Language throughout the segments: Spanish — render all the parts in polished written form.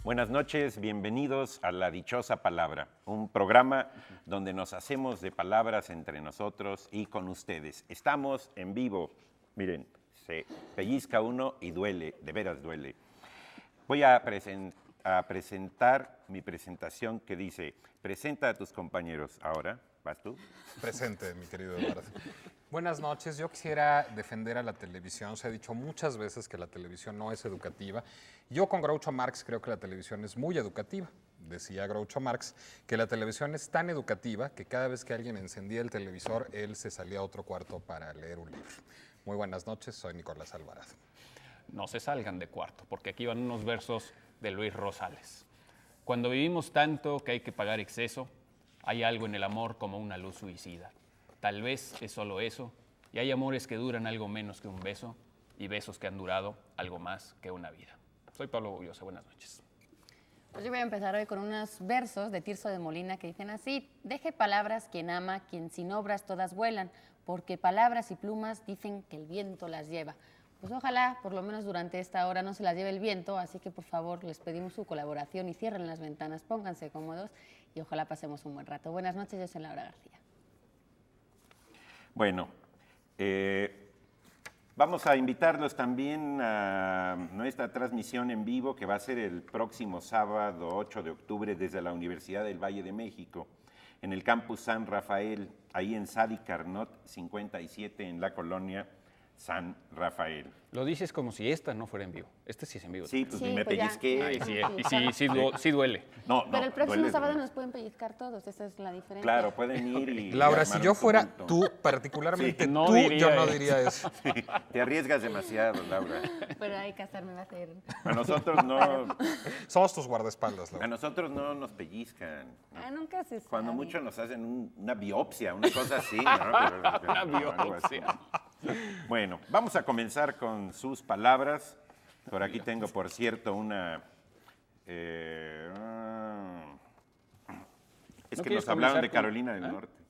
Buenas noches, bienvenidos a La Dichosa Palabra, un programa donde nos hacemos de palabras entre nosotros y con ustedes. Estamos en vivo, miren, se pellizca uno y duele, de veras duele. Voy a presentar mi presentación que dice, presenta a tus compañeros. Ahora, ¿vas tú? Presente, mi querido Eduardo. Buenas noches, yo quisiera defender a la televisión. Se ha dicho muchas veces que la televisión no es educativa. Yo con Groucho Marx creo que la televisión es muy educativa. Decía Groucho Marx que la televisión es tan educativa que cada vez que alguien encendía el televisor, él se salía a otro cuarto para leer un libro. Muy buenas noches, soy Nicolás Alvarado. No se salgan de cuarto, porque aquí van unos versos de Luis Rosales. Cuando vivimos tanto que hay que pagar exceso, hay algo en el amor como una luz suicida. Tal vez es solo eso, y hay amores que duran algo menos que un beso, y besos que han durado algo más que una vida. Soy Pablo Bullosa, buenas noches. Pues yo voy a empezar hoy con unos versos de Tirso de Molina que dicen así: deje palabras quien ama, quien sin obras todas vuelan, porque palabras y plumas dicen que el viento las lleva. Pues ojalá, por lo menos durante esta hora, no se las lleve el viento, así que por favor les pedimos su colaboración y cierren las ventanas, pónganse cómodos y ojalá pasemos un buen rato. Buenas noches, yo soy Laura García. Bueno, vamos a invitarlos también a nuestra transmisión en vivo que va a ser el próximo sábado 8 de octubre desde la Universidad del Valle de México, en el campus San Rafael, ahí en Sadi Carnot 57 en la colonia San Rafael. Lo dices como si esta no fuera en vivo. Este sí es en vivo. Sí, pues Sí, me pues ya. pellizqué. Ay, sí duele. No, Pero el próximo duele, sábado duele. nos pueden pellizcar todos, esa es la diferencia. Claro, pueden ir y... Laura, y si armar yo un fuera conjunto. tú, particularmente Sí, no tú, diría yo no eso. diría eso. Te arriesgas demasiado, Laura. Pero hay que hacerme va a hacer. A nosotros no, Somos tus guardaespaldas, a Laura. nosotros no nos pellizcan. Nunca se sabe. Cuando mucho nos hacen una biopsia, una cosa así, ¿no? Pero, Una algo así. biopsia. Bueno, vamos a comenzar con sus palabras. Por aquí tengo, por cierto, una... es ¿No que quieres nos hablaron comenzar de con- Carolina del ¿Ah? Norte.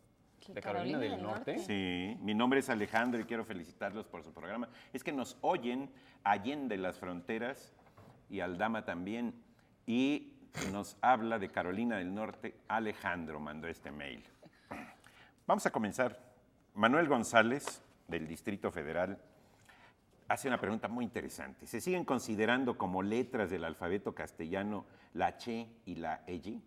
¿De Carolina del Norte? Sí, mi nombre es Alejandro y quiero felicitarlos por su programa. Es que nos oyen allende las fronteras y Aldama también. Y nos habla de Carolina del Norte. Alejandro mandó este mail. Vamos a comenzar. Manuel González, del Distrito Federal, hace una pregunta muy interesante. ¿Se siguen considerando como letras del alfabeto castellano la Che y la Ey?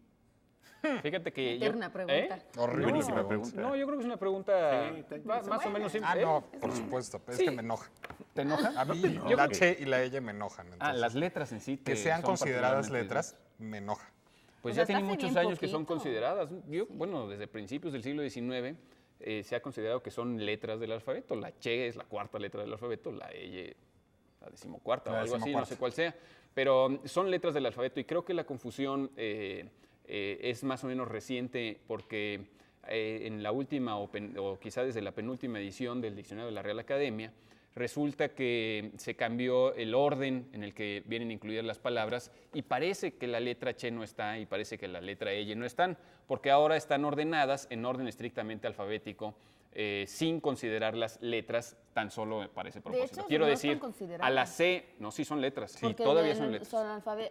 Fíjate que Eterna pregunta. Horrible Buenísima pregunta. pregunta. No, yo creo que es una pregunta Sí, está más o menos simple. Ah, no, por supuesto, es Sí. que me enoja. ¿Te enoja? A mí Yo la creo que- Che y la ella me enojan. Ah, entonces, las letras en sí. que te sean son consideradas particularmente- letras, me enoja. Pues Pues ya hasta tienen hace muchos bien años que son poquito. consideradas. Bueno, desde principios del siglo XIX se ha considerado que son letras del alfabeto. La Che es la cuarta letra del alfabeto, la Ey la decimocuarta o La algo así, no decimocuarta. sé cuál sea. Pero son letras del alfabeto y creo que la confusión es más o menos reciente porque en la última o quizá desde la penúltima edición del Diccionario de la Real Academia, resulta que se cambió el orden en el que vienen incluidas las palabras y parece que la letra Che no está y parece que la letra Ey no están, porque ahora están ordenadas en orden estrictamente alfabético, sin considerar las letras tan solo para ese propósito. hecho, Quiero no decir, están consideradas. a la C, no, sí son letras, sí, Porque todavía en son letras.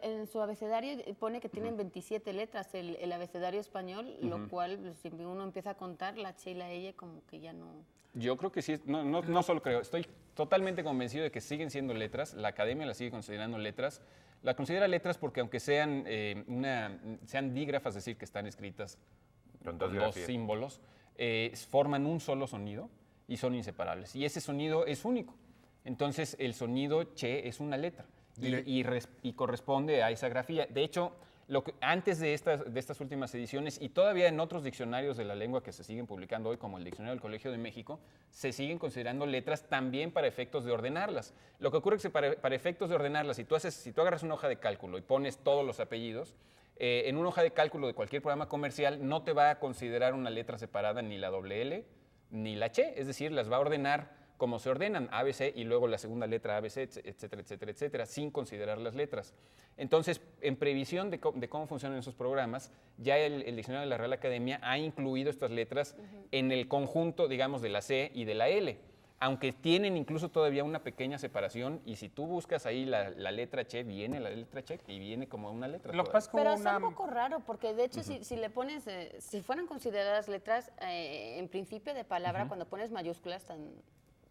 en su abecedario pone que tienen 27 letras el abecedario español, lo cual pues, si uno empieza a contar la Che y la Ey como que ya no... Yo creo que sí, no solo creo, estoy totalmente convencido de que siguen siendo letras, la academia las sigue considerando letras, la considera letras porque aunque sean, sean dígrafas, es decir, que están escritas Con con dos grafías. símbolos, forman un solo sonido y son inseparables. Y ese sonido es único. Entonces, el sonido Che es una letra y corresponde a esa grafía. De hecho, antes de estas últimas ediciones y todavía en otros diccionarios de la lengua que se siguen publicando hoy, como el Diccionario del Colegio de México, se siguen considerando letras también para efectos de ordenarlas. Lo que ocurre es que para efectos de ordenarlas, si tú agarras una hoja de cálculo y pones todos los apellidos, En una hoja de cálculo de cualquier programa comercial no te va a considerar una letra separada ni la doble L ni la Che, es decir, las va a ordenar como se ordenan, ABC y luego la segunda letra ABC, etcétera, etcétera, etcétera, sin considerar las letras. Entonces, en previsión de cómo funcionan esos programas, ya el diccionario de la Real Academia ha incluido estas letras en el conjunto, digamos, de la C y de la L, aunque tienen incluso todavía una pequeña separación, y si tú buscas ahí la letra Che, viene la letra Che y viene como una letra. Lo que pasa es como Pero es una... un poco raro, porque de hecho si le pones, si fueran consideradas letras, en principio de palabra, cuando pones mayúsculas,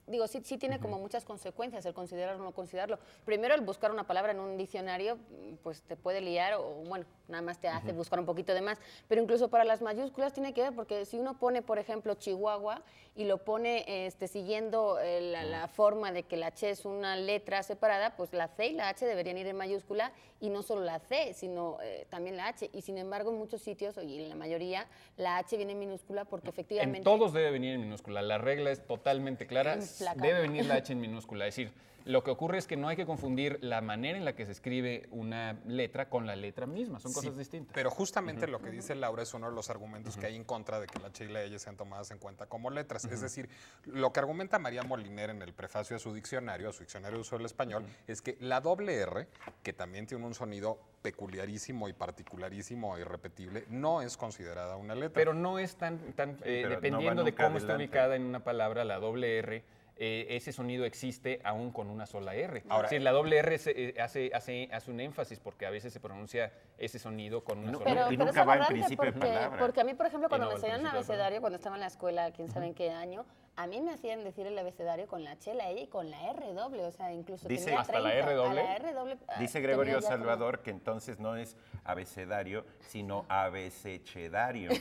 digo, sí tiene como muchas consecuencias el considerarlo o no considerarlo. Primero, el buscar una palabra en un diccionario, pues te puede liar o, bueno, nada más te hace buscar un poquito de más. Pero incluso para las mayúsculas tiene que ver, porque si uno pone, por ejemplo, Chihuahua y lo pone siguiendo la forma de que la H es una letra separada, pues la C y la H deberían ir en mayúscula, y no solo la C, sino también la H. Y sin embargo, en muchos sitios, y en la mayoría, la H viene en minúscula porque efectivamente... En todos debe venir en minúscula. La regla es totalmente clara. Debe venir la H en minúscula. Es decir, lo que ocurre es que no hay que confundir la manera en la que se escribe una letra con la letra misma. Son cosas distintas. Pero justamente lo que dice Laura es uno de los argumentos que hay en contra de que la Che y la L sean tomadas en cuenta como letras. Es decir, lo que argumenta María Moliner en el prefacio a su diccionario de uso del español, es que la doble R, que también tiene un sonido peculiarísimo y particularísimo e irrepetible, no es considerada una letra. Pero no es tan Pero dependiendo no va de nunca cómo está adelante. ubicada en una palabra, la doble R, ese sonido existe aún con una sola R. Ahora, Es decir, la doble R hace un énfasis porque a veces se pronuncia ese sonido con una No, sola Pero, R. y pero nunca es va en aberrante principio de palabra. porque a mí, por ejemplo, cuando no me va en enseñaron principio de abecedario, cuando estaba en la escuela, quién sabe en qué año, a mí me hacían decir el abecedario con la H, la E y con la R doble, o sea, incluso Dice- tenía ¿Hasta la 30, R doble? a la R doble. Dice tenía Gregorio ya como- Salvador que entonces no es abecedario, sino abecechedario.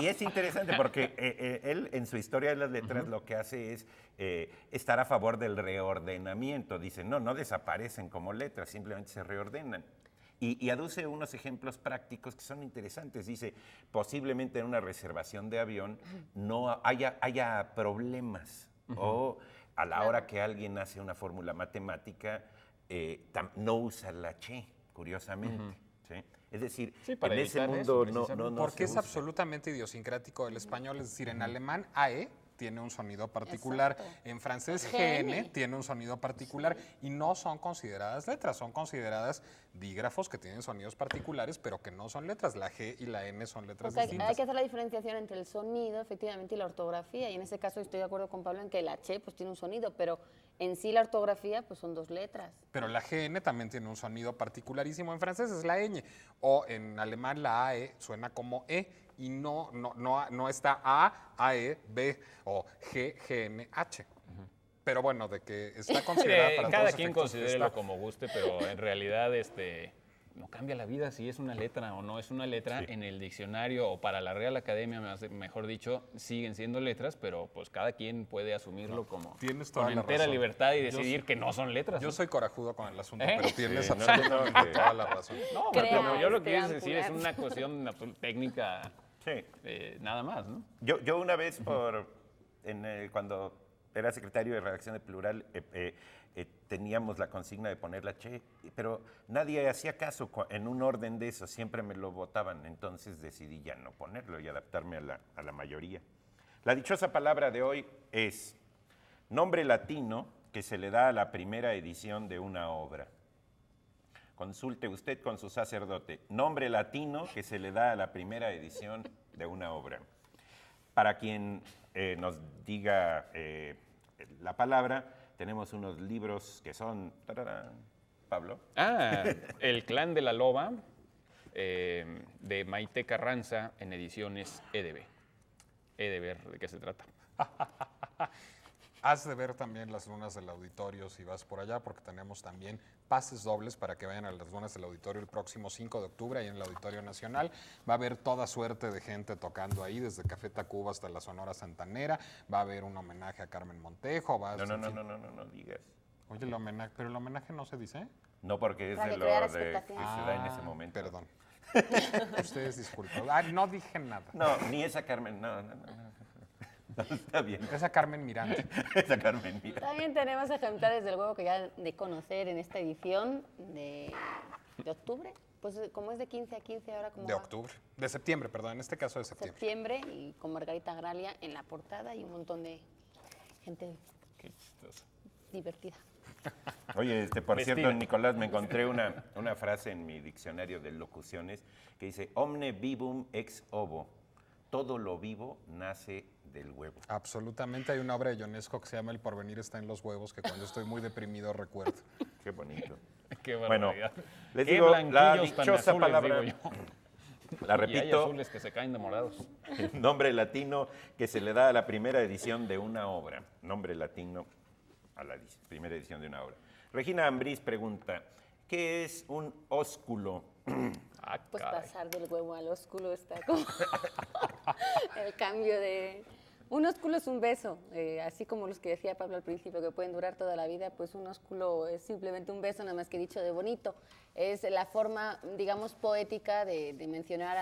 y es interesante porque él en su historia de las letras lo que hace es estar a favor del reordenamiento. Dice, no desaparecen como letras, simplemente se reordenan. Y aduce unos ejemplos prácticos que son interesantes. Dice, posiblemente en una reservación de avión no haya problemas o a la hora que alguien hace una fórmula matemática no usa la Che, curiosamente. ¿Sí? Es decir, Sí, para en ese evitar mundo eso, no precisamente. Porque se es usa. absolutamente idiosincrático del español. Es decir, en alemán AE tiene un sonido particular, Exacto. en francés GN. GN tiene un sonido particular y no son consideradas letras, son consideradas dígrafos que tienen sonidos particulares, pero que no son letras. La G y la N son letras Porque hay distintas. que hacer la diferenciación entre el sonido, efectivamente, y la ortografía. Y en ese caso estoy de acuerdo con Pablo en que la H pues tiene un sonido, pero en sí la ortografía pues son dos letras. Pero la GN también tiene un sonido particularísimo. En francés es la ñ. O en alemán la AE suena como E y no está A, AE, B o G, GN, H. Pero bueno, de que está considerada para Cada todos quien efectos, considérelo está. como guste, pero en realidad no cambia la vida si es una letra o no es una letra. Sí. En el diccionario o para la Real Academia, mejor dicho, siguen siendo letras, pero pues cada quien puede asumirlo como Tienes toda con la entera razón. libertad y Yo decidir que no son letras. Yo soy corajudo con el asunto, ¿Eh? pero tienes Sí, no, absolutamente no, toda la razón. No, Crea pero yo lo que este quiero decir es ampular. una cuestión técnica, Sí. nada más, ¿no? Yo una vez, cuando era secretario de redacción de Plural, teníamos la consigna de poner la Che, pero nadie hacía caso en un orden de eso, siempre me lo votaban, entonces decidí ya no ponerlo y adaptarme a la mayoría. La dichosa palabra de hoy es nombre latino que se le da a la primera edición de una obra. Consulte usted con su sacerdote. Nombre latino que se le da a la primera edición de una obra. Para quien nos diga la palabra, tenemos unos libros que son... ¡tararán! Pablo. El Clan de la Loba, de Maite Carranza, en ediciones EDB. EDB, ¿de qué se trata? Has de ver también las lunas del auditorio si vas por allá, porque tenemos también pases dobles para que vayan a las lunas del auditorio el próximo 5 de octubre, ahí en el Auditorio Nacional. Va a haber toda suerte de gente tocando ahí, desde Café Tacuba hasta la Sonora Santanera. Va a haber un homenaje a Carmen Montejo. Va a No digas. Oye, pero el homenaje no se dice. No, porque es Para de que lo crear que se expectativa. da en ese momento. Perdón. Ustedes disculpen. No dije nada. No, ni esa Carmen, no. Está bien. Esa Carmen Miranda. Esa Carmen, mira. También tenemos ejemplares del huevo que ya de conocer en esta edición de de octubre, pues como es de 15 a 15 ahora como De va octubre. De septiembre, perdón, en este caso de septiembre. septiembre y con Margarita Gralia en la portada y un montón de gente Qué chistoso. divertida. Oye, por Vestida. cierto, Nicolás, me encontré una frase en mi diccionario de locuciones que dice, omne vivum ex ovo, todo lo vivo nace del huevo. Absolutamente. Hay una obra de Ionesco que se llama El porvenir está en los huevos, que cuando estoy muy deprimido recuerdo. Qué bonito. Qué Bueno, barbaridad. les Qué digo, la blanquillos tan dichosa azules, palabra, digo yo. la Y hay repito, azules que se caen de morados. el nombre latino que se le da a la primera edición de una obra. Nombre latino a la primera edición de una obra. Regina Ambrís pregunta, ¿qué es un ósculo? Ah, Pues caray. pasar del huevo al ósculo está como el cambio de... Un ósculo es un beso, así como los que decía Pablo al principio, que pueden durar toda la vida, pues un ósculo es simplemente un beso, nada más que dicho de bonito. Es la forma, digamos, poética de mencionar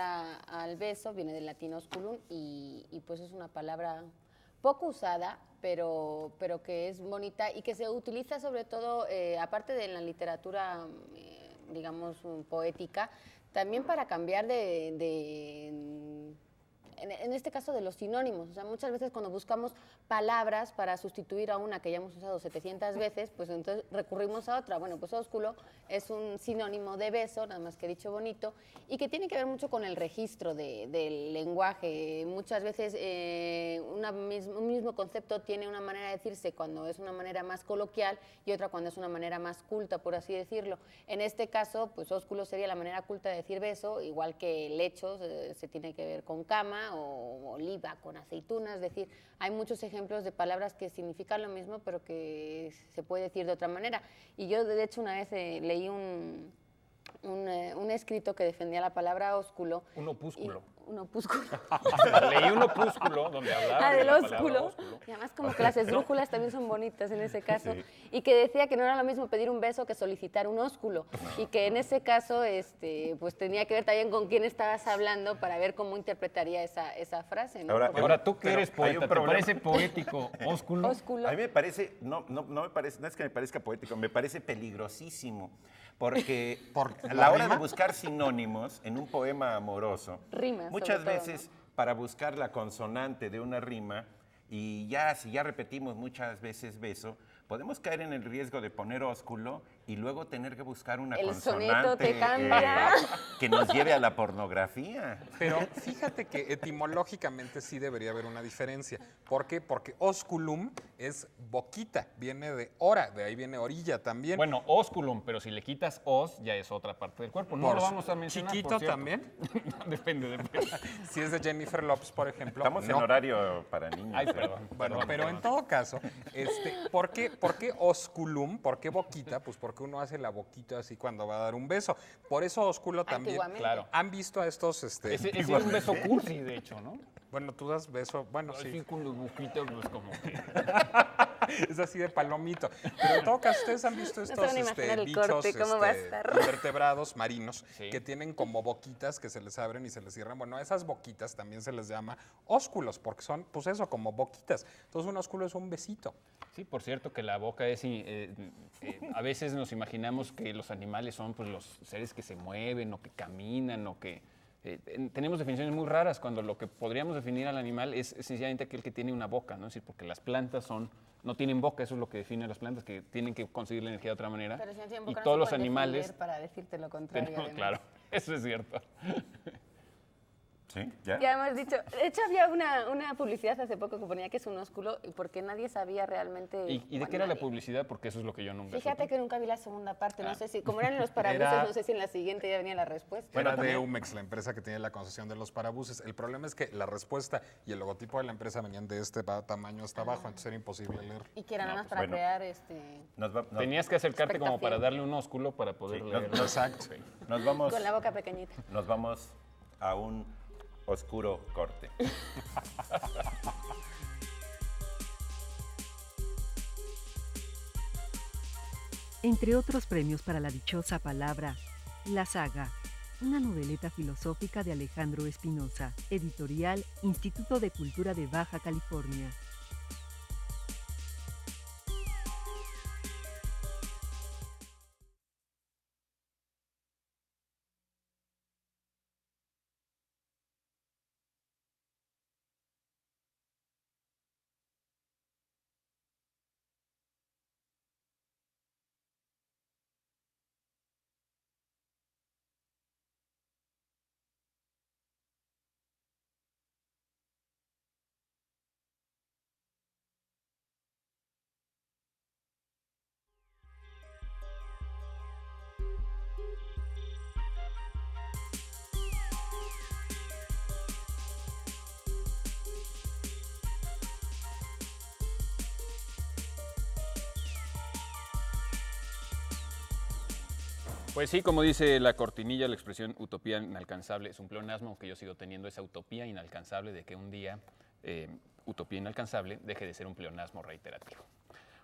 al beso, viene del latín osculum, y pues es una palabra poco usada, pero que es bonita y que se utiliza sobre todo, aparte de en la literatura, digamos, poética, también para cambiar en este caso de los sinónimos. O sea, muchas veces cuando buscamos palabras para sustituir a una que ya hemos usado 700 veces, pues entonces recurrimos a otra. Bueno, pues ósculo es un sinónimo de beso, nada más que dicho bonito, y que tiene que ver mucho con el registro del lenguaje. Muchas veces un mismo concepto tiene una manera de decirse cuando es una manera más coloquial y otra cuando es una manera más culta, por así decirlo. En este caso, pues ósculo sería la manera culta de decir beso, igual que lecho se tiene que ver con cama, o oliva con aceitunas, es decir, hay muchos ejemplos de palabras que significan lo mismo, pero que se puede decir de otra manera. Y yo, de hecho, una vez leí un escrito que defendía la palabra ósculo. Un opúsculo. Un opúsculo. Leí un opúsculo donde hablaba de Del la palabra ósculo. ósculo. Y además como que las esdrújulas también son bonitas en ese caso. Sí. Y que decía que no era lo mismo pedir un beso que solicitar un ósculo. Y que en ese caso pues tenía que ver también con quién estabas hablando para ver cómo interpretaría esa frase, ¿no? Ahora, Porque Ahora, tú que Pero eres hay un poeta, ¿te problema. parece poético ósculo? ósculo. A mí me parece, no me parece, no es que me parezca poético, me parece peligrosísimo, porque ¿Por a la la hora rima? de buscar sinónimos en un poema amoroso, Rimas, muchas sobre todo, veces para buscar la consonante de una rima, y ya si ya repetimos muchas veces beso, podemos caer en el riesgo de poner ósculo y luego tener que buscar una El consonante soneto te cambia. que nos lleve a la pornografía. Pero fíjate que etimológicamente sí debería haber una diferencia. ¿Por qué? Porque osculum es boquita, viene de hora, de ahí viene orilla también. Bueno, ósculum, pero si le quitas os, ya es otra parte del cuerpo. No Por lo vamos a mencionar, chiquito por cierto. también. Depende. Si es de Jennifer Lopez, por ejemplo. Estamos en no. horario para niños. Ay, ¿eh? perdón. Bueno, perdón, pero perdón. en todo caso, ¿por qué osculum? ¿Por qué boquita? Pues porque uno hace la boquita así cuando va a dar un beso. Por eso ósculo también. Antiguamente. Claro. ¿Han visto a estos? Ese es un beso cursi, de hecho, ¿no? Bueno, tú das beso, bueno, Así sí, con los buquitos, pues como que... es así de palomito. Pero en todo caso, ustedes han visto se estos van a imaginar el bichos corte, cómo va a estar. invertebrados marinos Sí. que tienen como boquitas que se les abren y se les cierran. Bueno, a esas boquitas también se les llama ósculos, porque son, pues eso, como boquitas. Entonces, un ósculo es un besito. Sí, por cierto que la boca es... a veces nos imaginamos que los animales son pues, los seres que se mueven o que caminan o que... tenemos definiciones muy raras cuando lo que podríamos definir al animal es sencillamente aquel que tiene una boca, ¿no? Es decir, porque las plantas no tienen boca, eso es lo que define a las plantas, que tienen que conseguir la energía de otra manera. Pero si no tienen Y boca, no todos se los pueden animales... defender para decirte lo contrario. tenemos- además. claro, eso es cierto. ¿Sí? ¿Ya? Ya hemos dicho, de hecho había una publicidad hace poco que ponía que es un ósculo porque nadie sabía realmente. ¿Y de bueno, qué era la nadie. publicidad? Porque eso es lo que yo nunca Fíjate supe. que nunca vi la segunda parte, no sé si, como eran en los parabuses, Era- no sé si en la siguiente ya venía la respuesta. Bueno, Era de también- Umex, la empresa que tiene la concesión de los parabuses. El problema es que la respuesta y el logotipo de la empresa venían de este tamaño hasta abajo, entonces era imposible leer. Y que era nada No, más pues para bueno. crear Tenías que acercarte como para Expectación. darle un ósculo para poder Sí, leer. Exacto. Nos vamos, con la boca pequeñita. nos vamos a un oscuro corte. Entre otros premios para la dichosa palabra, La Saga, una noveleta filosófica de Alejandro Espinosa, editorial Instituto de Cultura de Baja California. Pues sí, como dice la cortinilla, la expresión utopía inalcanzable es un pleonasmo, aunque yo sigo teniendo esa utopía inalcanzable de que un día utopía inalcanzable deje de ser un pleonasmo reiterativo.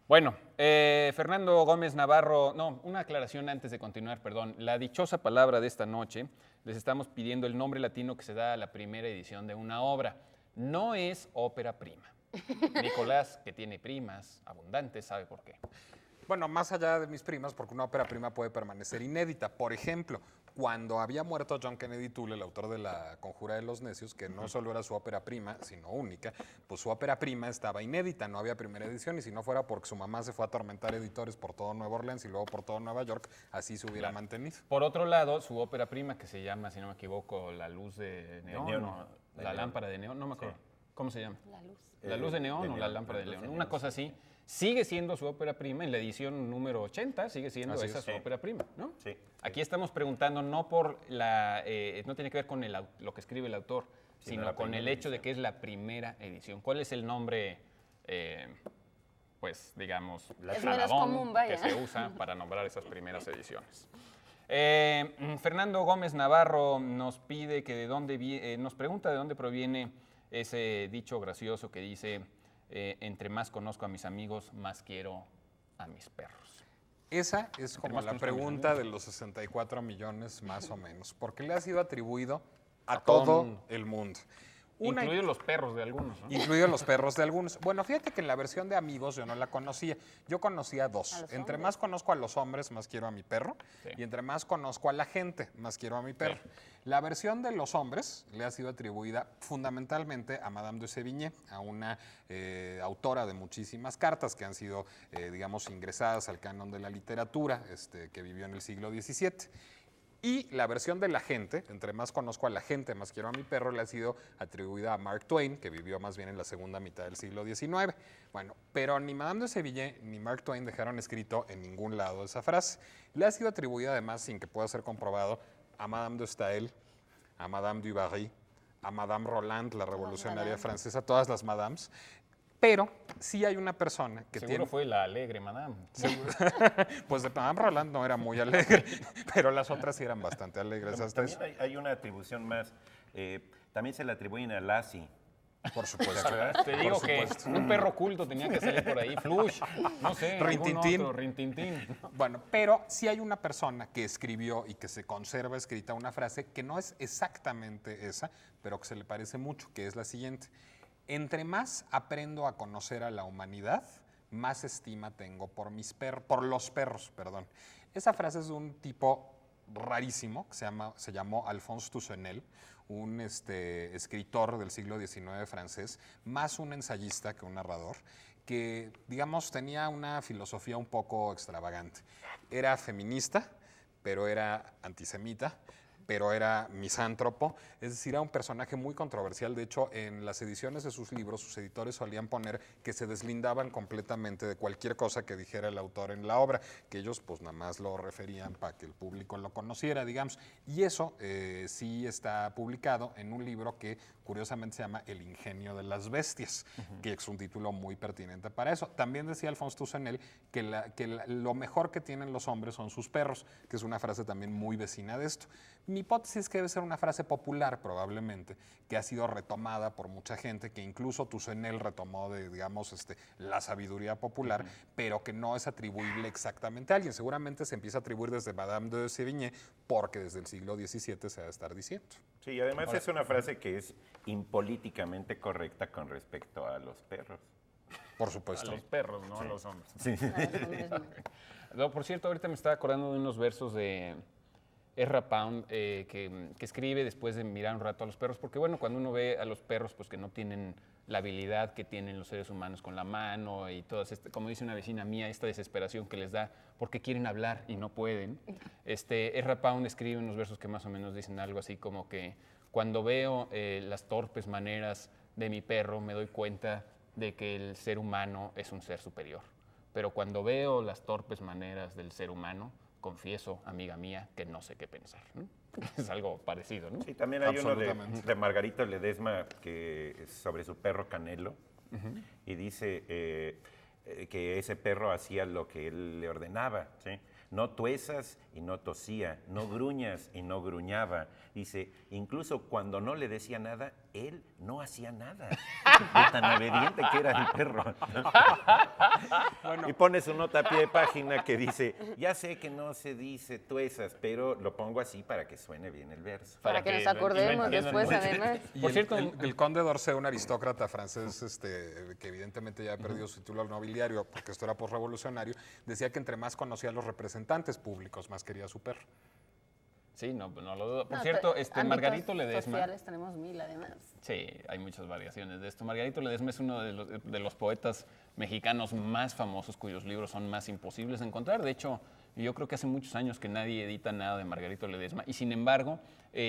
Bueno, Fernando Gómez Navarro, no, una aclaración antes de continuar, perdón. La dichosa palabra de esta noche, les estamos pidiendo el nombre latino que se da a la primera edición de una obra. No es ópera prima. Nicolás, que tiene primas abundantes, sabe por qué. Bueno, más allá de mis primas, porque una ópera prima puede permanecer inédita. Por ejemplo, cuando había muerto John Kennedy Toole, el autor de La Conjura de los Necios, que no solo era su ópera prima, sino única, pues su ópera prima estaba inédita, no había primera edición, y si no fuera porque su mamá se fue a atormentar editores por todo Nueva Orleans y luego por todo Nueva York, así se hubiera mantenido. Por otro lado, su ópera prima, que se llama, si no me equivoco, La Luz de Neón, neón. o La Lámpara de Neón, no me acuerdo. Sí. ¿Cómo se llama? La luz. ¿La Luz de Neón o La Lámpara de León? Una cosa así. Sigue siendo su ópera prima, en la edición número 80 sigue siendo Así esa es. su ópera prima, ¿no? Sí. Aquí estamos preguntando no por la, no tiene que ver con lo que escribe el autor, sino la con el primera hecho de edición. que es la primera edición. ¿Cuál es el nombre, pues, digamos, La Es menos saladón común, vaya. que se usa para nombrar esas primeras ediciones? Fernando Gómez Navarro nos pide que nos pregunta de dónde proviene ese dicho gracioso que dice: entre más conozco a mis amigos, más quiero a mis perros. Esa es como más la conozco a mis pregunta amigos. de los 64 millones más o menos, porque le ha sido atribuido a todo todo el mundo. el mundo. Incluidos los perros de algunos, ¿no? Incluidos los perros de algunos. Bueno, fíjate que en la versión de amigos yo no la conocía. Yo conocía dos. A los Entre hombres. más conozco a los hombres, más quiero a mi perro. Sí. Y entre más conozco a la gente, más quiero a mi perro. La versión de los hombres le ha sido atribuida fundamentalmente a Madame de Sévigné, a una autora de muchísimas cartas que han sido, digamos, ingresadas al canon de la literatura, que vivió en el siglo XVII. Y la versión de la gente, entre más conozco a la gente, más quiero a mi perro, le ha sido atribuida a Mark Twain, que vivió más bien en la segunda mitad del siglo XIX. Bueno, pero ni Madame de Sévigné ni Mark Twain dejaron escrito en ningún lado esa frase. Le ha sido atribuida además, sin que pueda ser comprobado, a Madame de Staël, a Madame du Barry, a Madame Roland, la revolucionaria francesa, todas las Madames. Pero sí hay una persona que Seguro tiene... fue la alegre, madame. Pues de Madame Roland no era muy alegre, pero las otras sí eran bastante alegres. Hasta También hay una atribución más. También se le atribuyen a Lassie. por supuesto. Te digo que un perro culto tenía que salir por ahí. Flush, no sé, algún Rintintín. otro, Rintintín. Bueno, pero sí hay una persona que escribió y que se conserva escrita una frase que no es exactamente esa, pero que se le parece mucho, que es la siguiente. Entre más aprendo a conocer a la humanidad, más estima tengo por los perros. Esa frase es de un tipo rarísimo que se llamó Alphonse Toussaint, un escritor del siglo XIX francés, más un ensayista que un narrador, que, digamos, tenía una filosofía un poco extravagante. Era feminista, pero era antisemita, pero era misántropo, es decir, era un personaje muy controversial. De hecho, en las ediciones de sus libros, sus editores solían poner que se deslindaban completamente de cualquier cosa que dijera el autor en la obra, que ellos pues nada más lo referían para que el público lo conociera, digamos. Y eso sí está publicado en un libro que curiosamente se llama El ingenio de las bestias, que es un título muy pertinente para eso. También decía Alphonse Toussaint que lo mejor que tienen los hombres son sus perros, que es una frase también muy vecina de esto. Mi hipótesis es que debe ser una frase popular, probablemente, que ha sido retomada por mucha gente, que incluso Toussaint retomó de, digamos, la sabiduría popular, pero que no es atribuible exactamente a alguien. Seguramente se empieza a atribuir desde Madame de Sévigné, porque desde el siglo XVII se ha de estar diciendo. Sí, y además es una frase que es impolíticamente correcta con respecto a los perros. Por A supuesto. los perros, no a los hombres. Sí. A los hombres no. No, por cierto, ahorita me estaba acordando de unos versos de Ezra Pound que escribe después de mirar un rato a los perros, porque bueno, cuando uno ve a los perros pues que no tienen la habilidad que tienen los seres humanos con la mano y todas, como dice una vecina mía, esta desesperación que les da porque quieren hablar y no pueden. Ezra Pound escribe unos versos que más o menos dicen algo así como que cuando veo las torpes maneras de mi perro me doy cuenta de que el ser humano es un ser superior. Pero cuando veo las torpes maneras del ser humano, confieso, amiga mía, que no sé qué pensar, ¿no? Es algo parecido, ¿no? Sí, también hay uno Absolutamente. de Margarito Ledesma que es sobre su perro Canelo y dice que ese perro hacía lo que él le ordenaba, ¿sí? no tuesas y no tosía, no gruñas y no gruñaba. Dice, incluso cuando no le decía nada, él no hacía nada. De tan obediente que era el perro. Y pone su nota a pie de página que dice, ya sé que no se dice tuesas, pero lo pongo así para que suene bien el verso. Para que nos acordemos después, además. Por cierto, el conde d'Orsay, un aristócrata francés que evidentemente ya ha perdido su título nobiliario porque esto era posrevolucionario, decía que entre más conocía a los representantes públicos, más quería a su perro. Sí, no lo dudo. Por No, cierto, ámbitos Margarito Ledesma. sociales tenemos 1000 además. Sí, hay muchas variaciones de esto. Margarito Ledesma es uno de los poetas mexicanos más famosos cuyos libros son más imposibles de encontrar. De hecho, yo creo que hace muchos años que nadie edita nada de Margarito Ledesma y sin embargo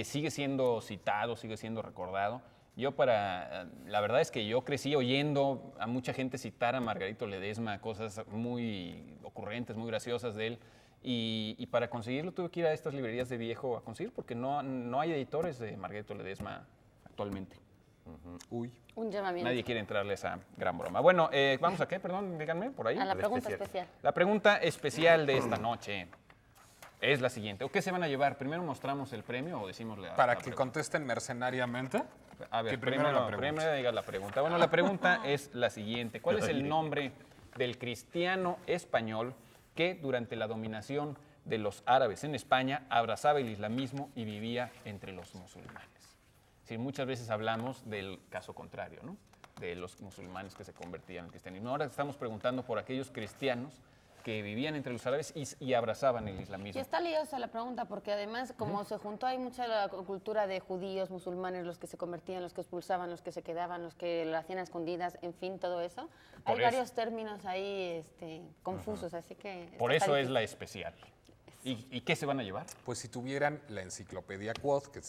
sigue siendo citado, sigue siendo recordado. La verdad es que yo crecí oyendo a mucha gente citar a Margarito Ledesma, cosas muy ocurrentes, muy graciosas de él. Y para conseguirlo tuve que ir a estas librerías de viejo a conseguir porque no hay editores de Margarito Ledesma actualmente. Uy. Un llamamiento. Nadie quiere entrarle a esa gran broma. Bueno, ¿vamos a qué? Perdón, díganme, por ahí. A la pregunta especial. La pregunta especial de esta noche es la siguiente. ¿O qué se van a llevar? ¿Primero mostramos el premio o decimos la Para la que pregunta? contesten mercenariamente. A ver, que primero la pregunta. primero diga la pregunta. Bueno, la pregunta es la siguiente. ¿Cuál es el nombre del cristiano español que durante la dominación de los árabes en España abrazaba el islamismo y vivía entre los musulmanes? Es decir, muchas veces hablamos del caso contrario, ¿no? De los musulmanes que se convertían al cristianismo. Ahora estamos preguntando por aquellos cristianos que vivían entre los árabes y abrazaban el Y islamismo. está liosa la pregunta porque además como se juntó hay mucha la cultura de judíos, musulmanes, los que se convertían, los que expulsaban, los que se quedaban, los que lo hacían a escondidas, en fin, todo eso. Por Hay eso. varios términos ahí confusos, así que... Por está eso es difícil. la especial. ¿Y qué se van a llevar? Pues si tuvieran la enciclopedia Quod, que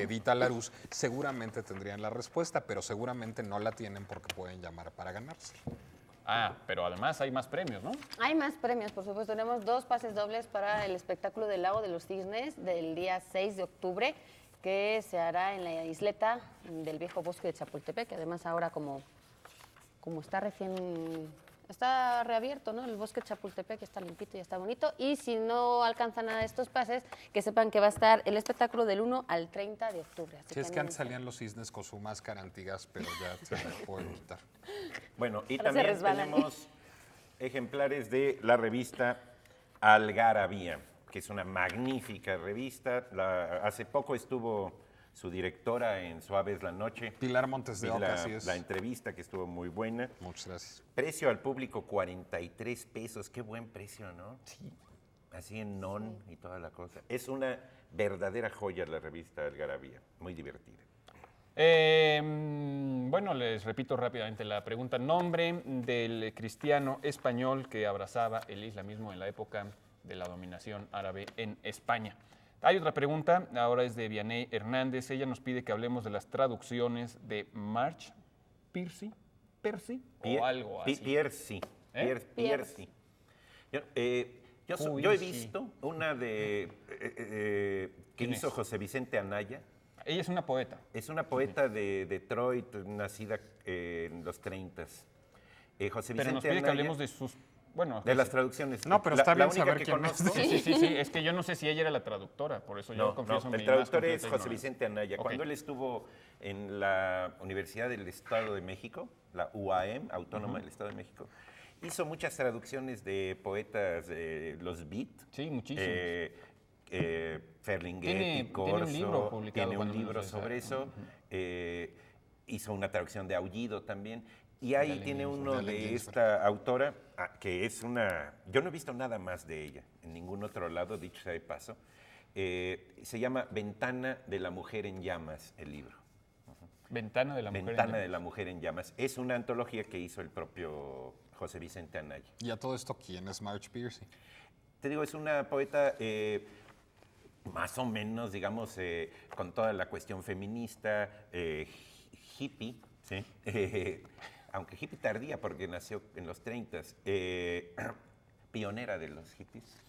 edita Larousse, seguramente tendrían la respuesta, pero seguramente no la tienen porque pueden llamar para ganarse. Ah, pero además hay más premios, ¿no? Hay más premios, por supuesto. Tenemos 2 pases dobles para el espectáculo del Lago de los Cisnes del día 6 de octubre, que se hará en la isleta del viejo bosque de Chapultepec, que además ahora como está reabierto, ¿no? El bosque de Chapultepec está limpito y está bonito. Y si no alcanzan nada de estos pases, que sepan que va a estar el espectáculo del 1 al 30 de octubre. Así Si es que antes anímense. salían los cisnes con su máscara antigas, pero ya se la pueden quitar. Bueno, y Ahora se también resbalan. tenemos ejemplares de la revista Algarabía, que es una magnífica revista. Hace poco estuvo su directora en Suaves la Noche. Pilar Montes de Vi Oca, así es. la entrevista que estuvo muy buena. Muchas gracias. Precio al público, 43 pesos. Qué buen precio, ¿no? Sí. Así en non y toda la cosa. Es una verdadera joya la revista Algarabía. Muy divertida. Bueno, les repito rápidamente la pregunta. Nombre del cristiano español que abrazaba el islamismo en la época de la dominación árabe en España. Hay otra pregunta, ahora es de Vianey Hernández. Ella nos pide que hablemos de las traducciones de March Piercy o algo así. Piercy. ¿Eh? Piercy. Yo he visto una que ¿Quién hizo es? José Vicente Anaya. Ella es una poeta. Es una poeta de Detroit, nacida en los 30s. José Pero Vicente nos pide que Anaya, hablemos de sus... Bueno, de las traducciones. No, pero está bien única saber que quién es. conozco. Sí, es que yo no sé si ella era la traductora, por eso yo confieso mi el más traductor es completa José ignorancia. Vicente Anaya. Ok. Cuando él estuvo en la Universidad del Estado de México, la UAM, Autónoma del Estado de México, hizo muchas traducciones de poetas, los Beat. Sí, muchísimos. Ferlinghetti, Tiene un Corso, libro publicado, tiene un cuando menos libro esa. sobre eso. Hizo una traducción de Aullido también. Y ahí tiene uno de esta autora, que es una... Yo no he visto nada más de ella en ningún otro lado, dicho sea de paso. Se llama Ventana de la Mujer en Llamas, el libro. Ventana de la mujer. Ventana de la Mujer en Llamas. Es una antología que hizo el propio José Vicente Anaya. Y a todo esto, ¿quién es March Piercy? Te digo, es una poeta más o menos, digamos, con toda la cuestión feminista, hippie, ¿sí? Aunque hippie tardía porque nació en los 30s, pionera de los hippies.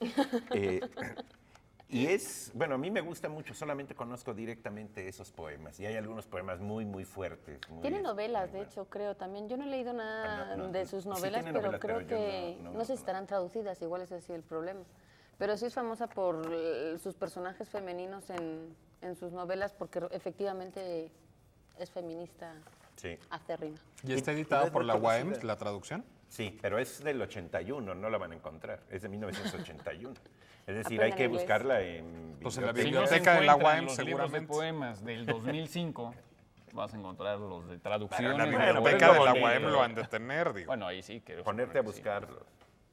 Y bueno, a mí me gusta mucho, solamente conozco directamente esos poemas. Y hay algunos poemas muy, muy fuertes. Tiene novelas, de hecho, creo también. Yo no he leído nada no, de sus sí novelas, tiene pero novelas, creo pero yo que no no sé si estarán traducidas, igual ese es el problema. Pero sí es famosa por sus personajes femeninos en sus novelas, porque efectivamente es feminista Sí. acérrima. ¿Y está Y editado es por muy la UAM, conocida. la traducción? Sí, pero es del 81, no la van a encontrar. Es de 1981. Es decir, Aprendan hay que inglés. buscarla en Pues en la bibliotecas. biblioteca de la encuentran UAM los libros de seguramente. poemas del 2005, vas a encontrar los de Pero traducciones. la de La biblioteca biblioteca de de la la UAM UAM lo han de tener, digo. Bueno, ahí sí. Que Ponerte a buscarlos.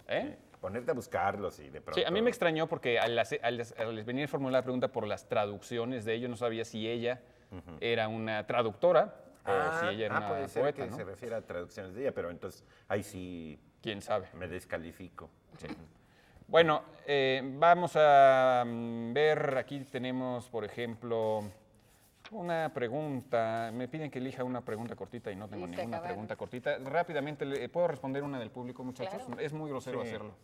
¿Eh? Ponerte a buscarlos y de pronto... Sí, a mí me extrañó porque al venir a formular la pregunta por las traducciones de ellos, no sabía si ella era una traductora o si ella era una puede ser poeta, que ¿no? se refiere a traducciones de ella, pero entonces ahí sí ¿Quién sabe? me descalifico. Bueno, vamos a ver, aquí tenemos, por ejemplo, una pregunta. Me piden que elija una pregunta cortita y no tengo Y se ninguna acabaron. pregunta cortita. Rápidamente, ¿puedo responder una del público, muchachos? Claro. Es muy grosero Sí. hacerlo.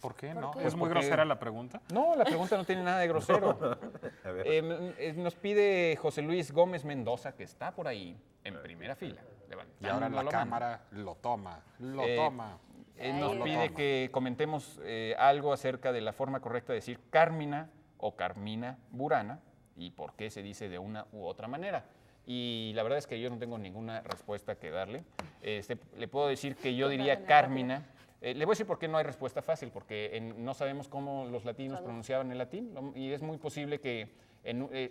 ¿Por qué ¿Por no? qué? ¿Es muy Porque- grosera la pregunta? No, la pregunta no tiene nada de grosero. A ver. Nos pide José Luis Gómez Mendoza, que está por ahí, en primera fila. Y ahora levantando la mano. cámara lo toma, lo Eh, toma. Nos Ahí pide va. que comentemos algo acerca de la forma correcta de decir Carmina o Carmina Burana y por qué se dice de una u otra manera. Y la verdad es que yo no tengo ninguna respuesta que darle. Le puedo decir que yo diría Carmina. Le voy a decir por qué no hay respuesta fácil, porque no sabemos cómo los latinos pronunciaban el latín y es muy posible que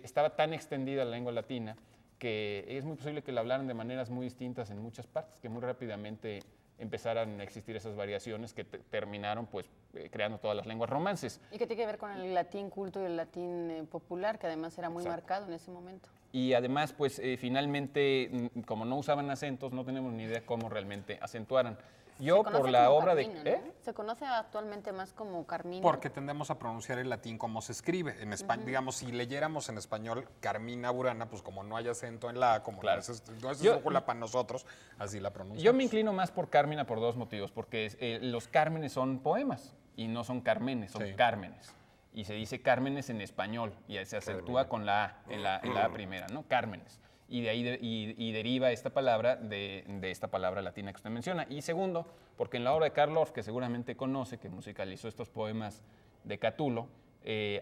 estaba tan extendida la lengua latina que es muy posible que la hablaran de maneras muy distintas en muchas partes, que muy rápidamente empezaran a existir esas variaciones que terminaron pues creando todas las lenguas romances. ¿Y qué tiene que ver con el latín culto y el latín popular, que además era muy marcado en ese momento? Y además, pues finalmente, como no usaban acentos, no tenemos ni idea cómo realmente acentuaran. Yo, Se conoce por la como obra Carmina, de... ¿no? Se conoce actualmente más como Carmina. Porque tendemos a pronunciar el latín como se escribe. En España, digamos, si leyéramos en español Carmina Burana, pues como no hay acento en la A, como Claro. no es Yo- esdrújula para nosotros, así la pronunciamos. Yo me inclino más por Carmina por dos motivos, porque los Cármenes son poemas y no son Carmenes, son Sí. Cármenes. Y se dice Cármenes en español y se acentúa con la A, en la A primera, ¿no? Cármenes. Y de ahí y deriva esta palabra de esta palabra latina que usted menciona. Y segundo, porque en la obra de Karl Orff, que seguramente conoce, que musicalizó estos poemas de Catulo,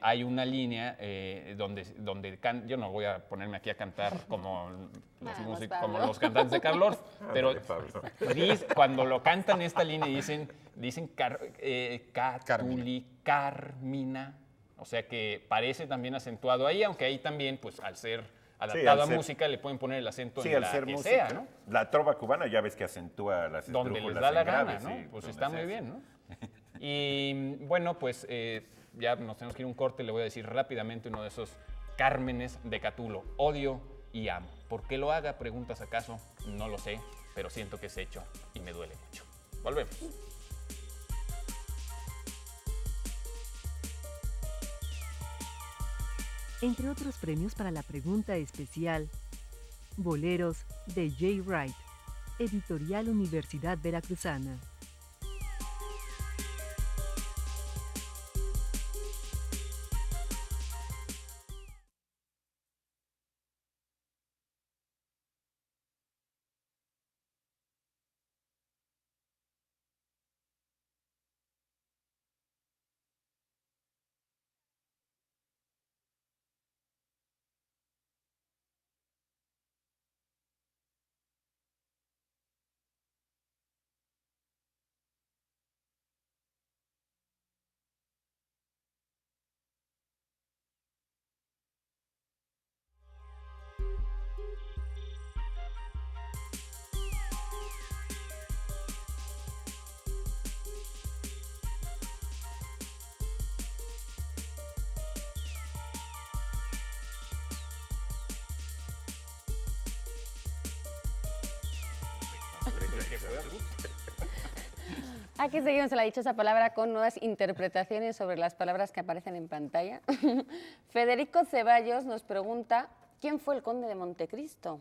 hay una línea donde yo no voy a ponerme aquí a cantar como Vamos, como Pablo. los cantantes de Karl Orff, pero Ándale, Pablo. cuando lo cantan esta línea dicen Catuli, Carmina, o sea que parece también acentuado ahí, aunque ahí también, pues al ser adaptado a ser- música, le pueden poner el acento Sí, en al la ser que música. sea, ¿no? La trova cubana ya ves que acentúa las Donde les esdrújulas da la en gana, graves, ¿no? sí, Pues donde está se muy hace. bien, ¿no? Y bueno, pues ya nos tenemos que ir a un corte, le voy a decir rápidamente uno de esos Cármenes de Catulo, odio y amo. ¿Por qué lo haga? ¿Preguntas acaso? No lo sé, pero siento que es hecho y me duele mucho. Volvemos. Entre otros premios para la pregunta especial, Boleros de Jay Wright, Editorial Universidad Veracruzana. Aquí seguimos en la dichosa palabra con nuevas interpretaciones sobre las palabras que aparecen en pantalla. Federico Ceballos nos pregunta, ¿quién fue el conde de Montecristo?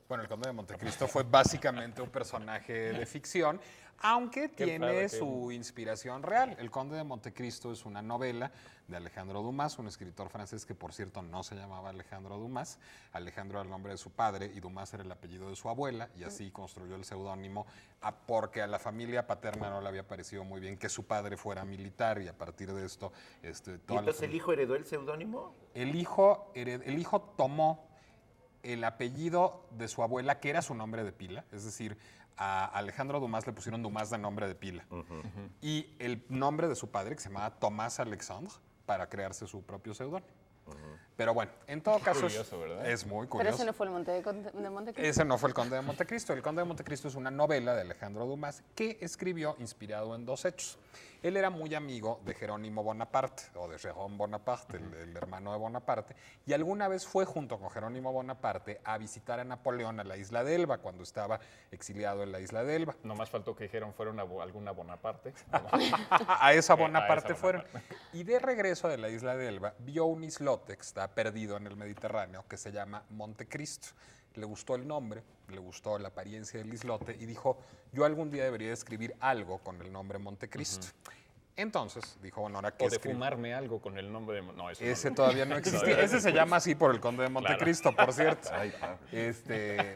Bueno, el Conde de Montecristo fue básicamente un personaje de ficción, aunque Qué tiene padre, su inspiración real. El Conde de Montecristo es una novela de Alejandro Dumas, un escritor francés que, por cierto, no se llamaba Alejandro Dumas. Alejandro era el nombre de su padre y Dumas era el apellido de su abuela, y así construyó el seudónimo porque a la familia paterna no le había parecido muy bien que su padre fuera militar, y a partir de esto... ¿Y entonces el hijo heredó el seudónimo? El hijo tomó el apellido de su abuela, que era su nombre de pila, es decir, a Alejandro Dumas le pusieron Dumas de nombre de pila. Y el nombre de su padre, que se llamaba Tomás Alexandre, para crearse su propio seudónimo. Pero bueno, en todo caso curioso, ¿verdad? es muy Pero curioso. ese no fue el de Montecristo. Ese no fue el Conde de Montecristo. El Conde de Montecristo es una novela de Alejandro Dumas que escribió inspirado en dos hechos. Él era muy amigo de Jerónimo Bonaparte, o de Jérôme Bonaparte, el hermano de Bonaparte, y alguna vez fue junto con Jerónimo Bonaparte a visitar a Napoleón a la isla de Elba, cuando estaba exiliado en la isla de Elba. Nomás faltó que dijeron fueron a alguna Bonaparte. A esa Bonaparte esa fueron. Bonaparte. Y de regreso de la isla de Elba, vio un islote que está perdido en el Mediterráneo, que se llama Montecristo. Le gustó el nombre, le gustó la apariencia del islote y dijo, yo algún día debería escribir algo con el nombre Montecristo. Entonces dijo, bueno, ahora que O de fumarme algo con el nombre de... No, eso ese no. todavía no existía. Ese se llama así por el Conde de Montecristo, por cierto. Ay, pa.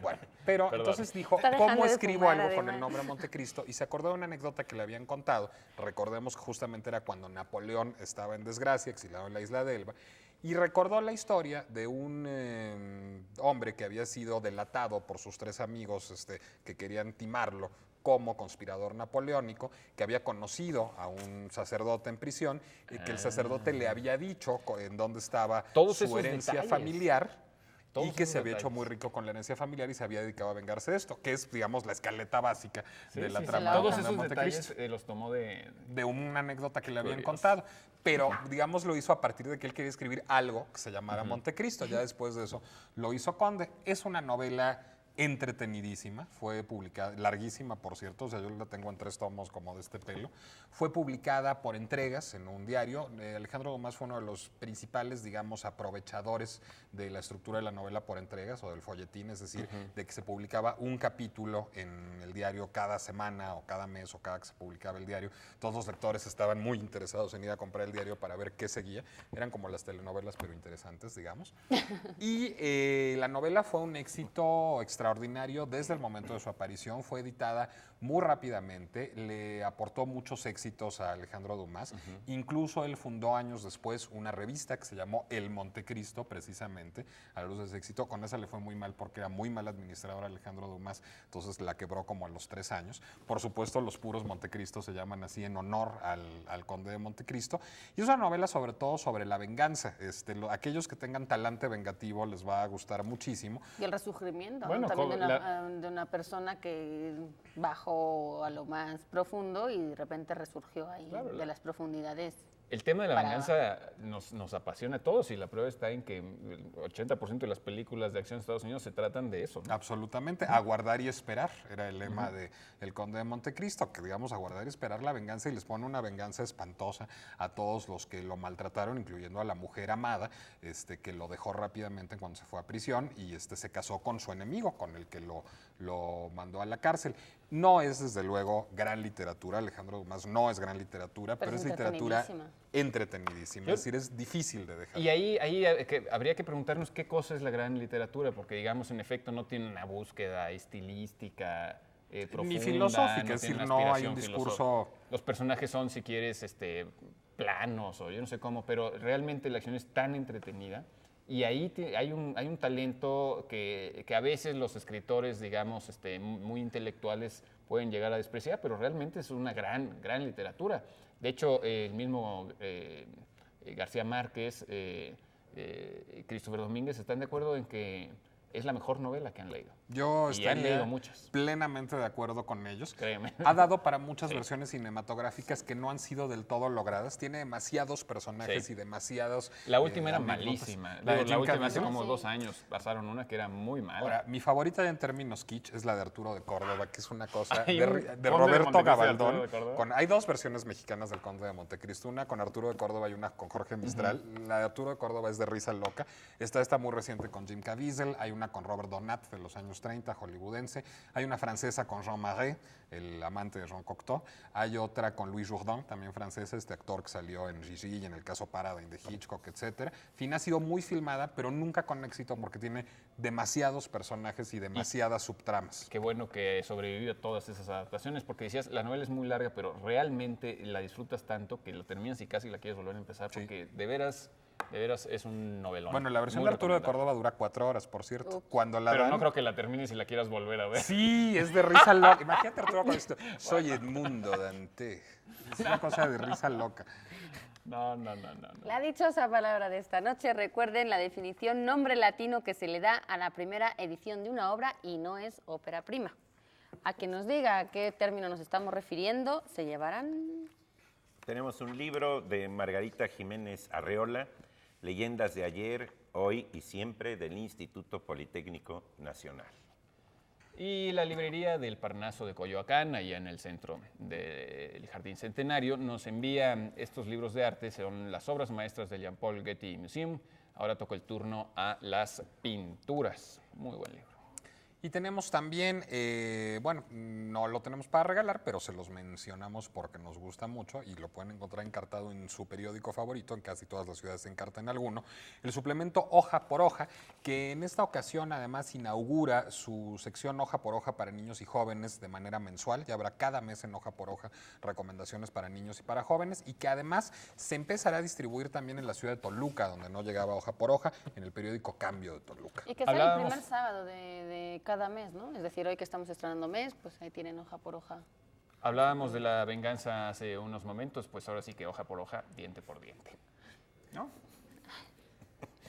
Bueno, pero Perdón. entonces dijo, Está dejando ¿cómo de escribo fumar, algo con el además. nombre Montecristo? Y se acordó de una anécdota que le habían contado. Recordemos que justamente era cuando Napoleón estaba en desgracia, exiliado en la isla de Elba, y recordó la historia de un hombre que había sido delatado por sus tres amigos que querían timarlo como conspirador napoleónico, que había conocido a un sacerdote en prisión y que el sacerdote le había dicho en dónde estaba Todos su esos herencia detalles. familiar. Todos Y que esos se había hecho detalles. muy rico con la herencia familiar y se había dedicado a vengarse de esto, que es, digamos, la escaleta básica de la trama Todos de esos Montecristo. detalles los tomó de... De una anécdota que le habían Curioso. contado. Pero, digamos, lo hizo a partir de que él quería escribir algo que se llamara Montecristo. Ya después de eso lo hizo Conde. Es una novela entretenidísima, fue publicada, larguísima por cierto, o sea, yo la tengo en 3 tomos como de este pelo, fue publicada por entregas en un diario. Alejandro Dumas fue uno de los principales, digamos, aprovechadores de la estructura de la novela por entregas o del folletín, es decir, de que se publicaba un capítulo en el diario cada semana o cada mes o cada que se publicaba el diario. Todos los lectores estaban muy interesados en ir a comprar el diario para ver qué seguía, eran como las telenovelas pero interesantes, digamos. Y la novela fue un éxito extraordinario desde el momento de su aparición, fue editada muy rápidamente, le aportó muchos éxitos a Alejandro Dumas, incluso él fundó años después una revista que se llamó El Montecristo, precisamente, a la luz de ese éxito. Con esa le fue muy mal porque era muy mal administrador Alejandro Dumas, entonces la quebró como a los 3 años. Por supuesto, los puros Montecristo se llaman así en honor al Conde de Montecristo, y es una novela sobre todo sobre la venganza. Aquellos que tengan talante vengativo les va a gustar muchísimo. Y el resurgimiento, Bueno, ¿no? También con de una persona que bajó a lo más profundo y de repente resurgió ahí de las profundidades. El tema de la Para venganza nos apasiona a todos y la prueba está en que el 80% de las películas de acción de Estados Unidos se tratan de eso, ¿no? Absolutamente. Aguardar y esperar era el lema de El Conde de Montecristo, que digamos aguardar y esperar la venganza, y les pone una venganza espantosa a todos los que lo maltrataron, incluyendo a la mujer amada, que lo dejó rápidamente cuando se fue a prisión y se casó con su enemigo, con el que lo mandó a la cárcel. No es, desde luego, gran literatura. Alejandro Dumas no es gran literatura, pero es literatura entretenidísima. Es decir, es difícil de dejar. Y ahí habría que preguntarnos qué cosa es la gran literatura, porque digamos, en efecto, no tiene una búsqueda estilística profunda. Ni filosófica, no es tiene decir, una no hay un aspiración discurso... Los personajes son, si quieres, planos o yo no sé cómo, pero realmente la acción es tan entretenida. Y ahí hay un talento que a veces los escritores, digamos, muy intelectuales pueden llegar a despreciar, pero realmente es una gran literatura. De hecho, el mismo García Márquez, Christopher Domínguez están de acuerdo en que es la mejor novela que han leído. Yo Y han estaría leído muchas. plenamente de acuerdo con ellos. Créeme. Ha dado para muchas versiones cinematográficas que no han sido del todo logradas. Tiene demasiados personajes Sí. y demasiados... La última era anécdotas. malísima. La de La Jim última hace Caviezel. como 2 años pasaron una que era muy mala. Ahora, mi favorita ya en términos kitsch es la de Arturo de Córdoba, que es una cosa Hay de un Conde de Roberto Montecristo y Gabaldón. Arturo de Córdoba. Hay 2 versiones mexicanas del Conde de Montecristo, una con Arturo de Córdoba y una con Jorge Mistral. La de Arturo de Córdoba es de risa loca. Está muy reciente con Jim Caviezel. Hay una con Robert Donat de los años 30, hollywoodense. Hay una francesa con Jean Marais, el amante de Jean Cocteau. Hay otra con Louis Jourdan, también francesa, este actor que salió en Gigi y en El caso Paradine de Hitchcock, etc. Fin ha sido muy filmada, pero nunca con éxito porque tiene demasiados personajes y demasiadas subtramas. Qué bueno que sobrevivió a todas esas adaptaciones, porque decías, la novela es muy larga, pero realmente la disfrutas tanto que lo terminas y casi la quieres volver a empezar, porque de veras es un novelón. Bueno, la versión Muy de Arturo de recomendable. Córdoba dura 4 horas, por cierto. Cuando la Pero dan, no creo que la termines y la quieras volver a ver. Sí, es de risa loca. Imagínate Arturo con esto. Soy Edmundo Dante. Es una cosa de risa loca. No. La dichosa palabra de esta noche, recuerden la definición, nombre latino que se le da a la primera edición de una obra y no es ópera prima. A quien nos diga a qué término nos estamos refiriendo, se llevarán... Tenemos un libro de Margarita Jiménez Arreola, Leyendas de ayer, hoy y siempre, del Instituto Politécnico Nacional. Y la librería del Parnaso de Coyoacán, allá en el centro del Jardín Centenario, nos envía estos libros de arte, son las obras maestras del Jean-Paul Getty Museum. Ahora toca el turno a las pinturas. Muy buen libro. Y tenemos también, bueno, no lo tenemos para regalar, pero se los mencionamos porque nos gusta mucho y lo pueden encontrar encartado en su periódico favorito, en casi todas las ciudades se encarta en alguno, el suplemento Hoja por Hoja, que en esta ocasión además inaugura su sección Hoja por Hoja para niños y jóvenes de manera mensual. Ya habrá cada mes en Hoja por Hoja recomendaciones para niños y para jóvenes, y que además se empezará a distribuir también en la ciudad de Toluca, donde no llegaba Hoja por Hoja, en el periódico Cambio de Toluca. Y que sale el Hablábamos- primer sábado de cada mes, ¿no? Es decir, hoy que estamos estrenando mes, pues ahí tienen hoja por hoja. Hablábamos de la venganza hace unos momentos, pues ahora sí que hoja por hoja, diente por diente. ¿No?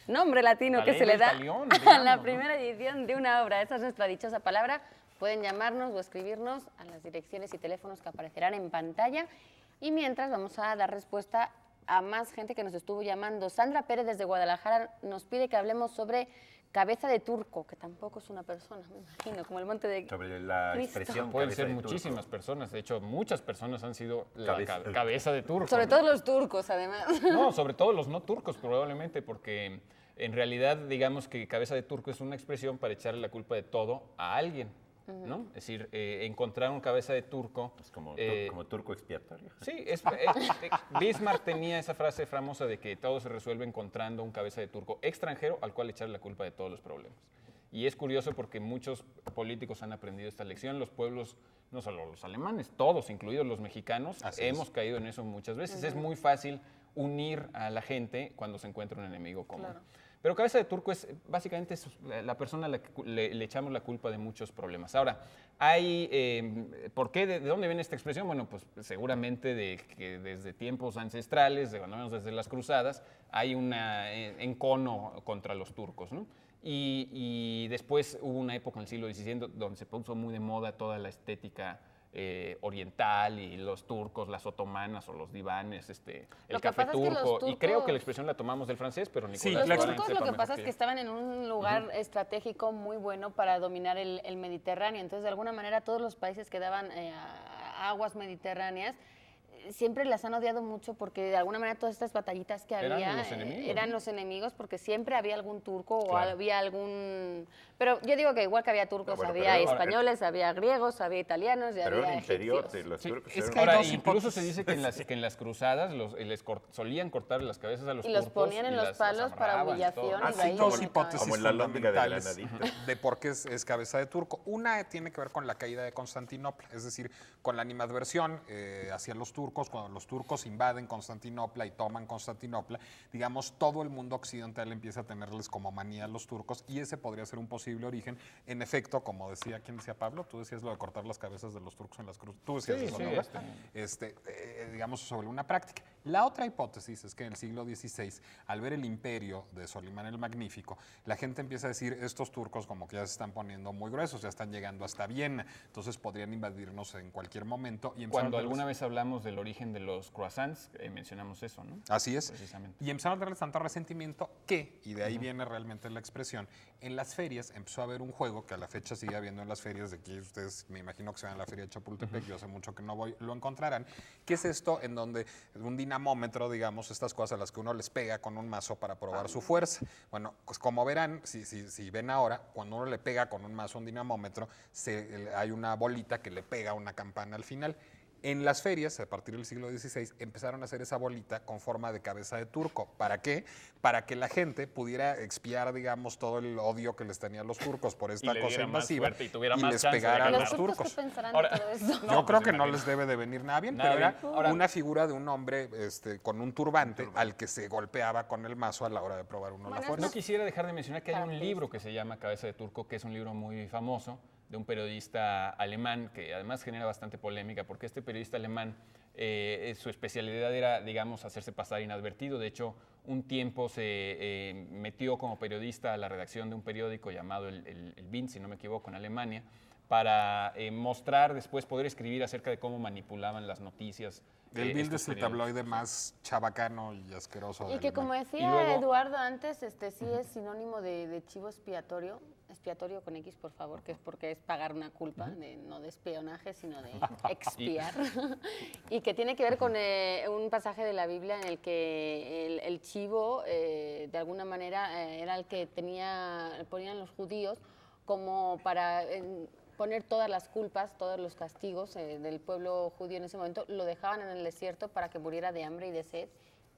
Nombre latino La que ley se le del da talión, a digamos, la ¿no? primera edición de una obra. Esa es nuestra dichosa palabra. Pueden llamarnos o escribirnos a las direcciones y teléfonos que aparecerán en pantalla. Y mientras vamos a dar respuesta a más gente que nos estuvo llamando. Sandra Pérez desde Guadalajara nos pide que hablemos sobre cabeza de turco, que tampoco es una persona, me imagino, como el monte de Sobre la Cristo. expresión Pueden cabeza ser de turco. muchísimas personas, de hecho muchas personas han sido la Cabeza. cabeza de turco. Sobre ¿no? todo los turcos, además. No, sobre todo los no turcos probablemente, porque en realidad digamos que cabeza de turco es una expresión para echarle la culpa de todo a alguien, ¿no? Es decir, encontrar un cabeza de turco... Es como, como turco expiatorio. Sí, Bismarck tenía esa frase famosa de que todo se resuelve encontrando un cabeza de turco extranjero al cual echarle la culpa de todos los problemas. Y es curioso porque muchos políticos han aprendido esta lección, los pueblos, no solo los alemanes, todos, incluidos los mexicanos, Así es. hemos caído en eso muchas veces. Es muy fácil unir a la gente cuando se encuentra un enemigo común. Claro. Pero cabeza de turco es básicamente la persona a la que le echamos la culpa de muchos problemas. Ahora, ¿por qué? ¿De dónde viene esta expresión? Bueno, pues seguramente de que desde tiempos ancestrales, cuando menos desde las cruzadas, hay un encono contra los turcos, ¿no? Y después hubo una época en el siglo XVII donde se puso muy de moda toda la estética oriental y los turcos, las otomanas o los divanes, el Lo que café pasa es que los turco. Y creo que turcos- la expresión la tomamos del francés, pero Nicolás Sí, Los claro. probablemente turcos lo sepa que mejor pasa es que yo. estaban en un lugar estratégico muy bueno para dominar el Mediterráneo. Entonces, de alguna manera, todos los países que daban a aguas mediterráneas siempre las han odiado mucho porque de alguna manera todas estas batallitas que Eran había los enemigos, eran ¿no? los enemigos porque siempre había algún turco o Claro. había algún... Pero yo digo que igual que había turcos, Bueno, había pero- españoles, había griegos, había italianos y Pero había era interior egipcios. de los Sí, turcos. es era que hay Ahora, dos incluso hipótesis. se dice que en las cruzadas solían cortar las cabezas a los Y turcos. los ponían en los palos para amarraban y humillación todo. y de Hay ahí dos viene hipótesis Como la lóndiga de fundamentales Granadita. de por qué es cabeza de turco. Una tiene que ver con la caída de Constantinopla, es decir, con la animadversión hacia los turcos. Cuando los turcos invaden Constantinopla y toman Constantinopla, digamos, todo el mundo occidental empieza a tenerles como manía a los turcos, y ese podría ser un posible origen. En efecto, como decía, ¿quién decía Pablo? Tú decías lo de cortar las cabezas de los turcos en las cruces. Tú decías Sí, eso, sí, ¿no? Digamos, sobre una práctica. La otra hipótesis es que en el siglo XVI, al ver el imperio de Solimán el Magnífico, la gente empieza a decir, estos turcos como que ya se están poniendo muy gruesos, ya están llegando hasta Viena, entonces podrían invadirnos en cualquier momento. Y empezaron Cuando a alguna vez hablamos de del origen de los croissants, mencionamos eso, ¿no? Así es. Precisamente. Y empezaron a tener tanto resentimiento que, y de ahí viene realmente la expresión, en las ferias empezó a haber un juego que a la fecha sigue habiendo en las ferias, de aquí ustedes me imagino que se van a la feria de Chapultepec, yo hace mucho que no voy, lo encontrarán, que es esto en donde un dinamómetro, digamos, estas cosas a las que uno les pega con un mazo para probar su fuerza. Bueno, pues como verán, si ven ahora, cuando uno le pega con un mazo a un dinamómetro, hay una bolita que le pega una campana al final. En las ferias, a partir del siglo XVI, empezaron a hacer esa bolita con forma de cabeza de turco. ¿Para qué? Para que la gente pudiera expiar, digamos, todo el odio que les tenían los turcos por esta le cosa diera más invasiva fuerte y tuviera y más les chance de pegara a ganar. los ¿Los turcos turcos. qué pensarán Ahora- de todo esto? No, Yo creo pues que no imagino. les debe de venir nada bien, Nada pero era bien. Ahora- una figura de un hombre con un turbante al que se golpeaba con el mazo a la hora de probar uno la Bueno, fuerza. No quisiera dejar de mencionar que hay un Característica. libro que se llama Cabeza de Turco, que es un libro muy famoso de un periodista alemán que además genera bastante polémica porque este periodista alemán, su especialidad era, digamos, hacerse pasar inadvertido. De hecho, un tiempo se metió como periodista a la redacción de un periódico llamado el Bild, si no me equivoco, en Alemania, para mostrar después, poder escribir acerca de cómo manipulaban las noticias. El Bild estos es el periódicos. tabloide más chabacano y asqueroso. Y de que como Alemania. Y decía luego- Eduardo antes, sí es sinónimo de chivo expiatorio con X, por favor, que es porque es pagar una culpa, no de espionaje, sino de expiar. Y que tiene que ver con un pasaje de la Biblia en el que el chivo, de alguna manera, era el que ponían los judíos como para poner todas las culpas, todos los castigos del pueblo judío en ese momento, lo dejaban en el desierto para que muriera de hambre y de sed.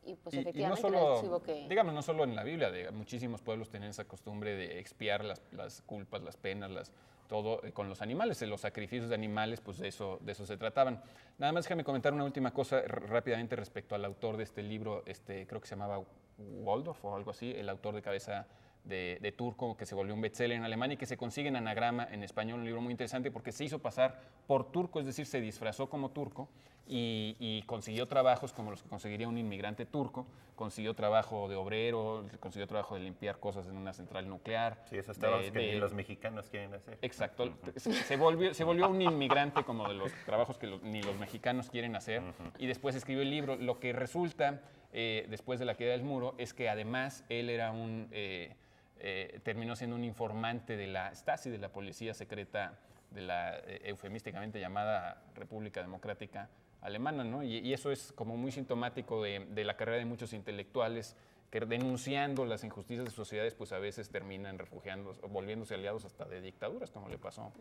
Y pues Y no efectivamente era solo, el chivo que... digamos, no solo en la Biblia, muchísimos pueblos tienen esa costumbre de expiar las culpas, las penas, todo con los animales, los sacrificios de animales, pues de eso se trataban. Nada más déjame comentar una última cosa rápidamente respecto al autor de este libro, creo que se llamaba Waldorf o algo así, el autor de Cabeza de Turco, que se volvió un bestseller en Alemania y que se consigue en anagrama en español, un libro muy interesante porque se hizo pasar por turco, es decir, se disfrazó como turco y consiguió trabajos como los que conseguiría un inmigrante turco, consiguió trabajo de obrero, consiguió trabajo de limpiar cosas en una central nuclear. Sí, esos trabajos que ni los mexicanos quieren hacer. Exacto. Se volvió un inmigrante como de los trabajos que ni los mexicanos quieren hacer y después escribió el libro. Lo que resulta, después de la caída del muro, es que además él era terminó siendo un informante de la Stasi, de la policía secreta de la eufemísticamente llamada República Democrática Alemana, ¿no? Y eso es como muy sintomático de la carrera de muchos intelectuales que denunciando las injusticias de sociedades, pues a veces terminan refugiándose o volviéndose aliados hasta de dictaduras, como le pasó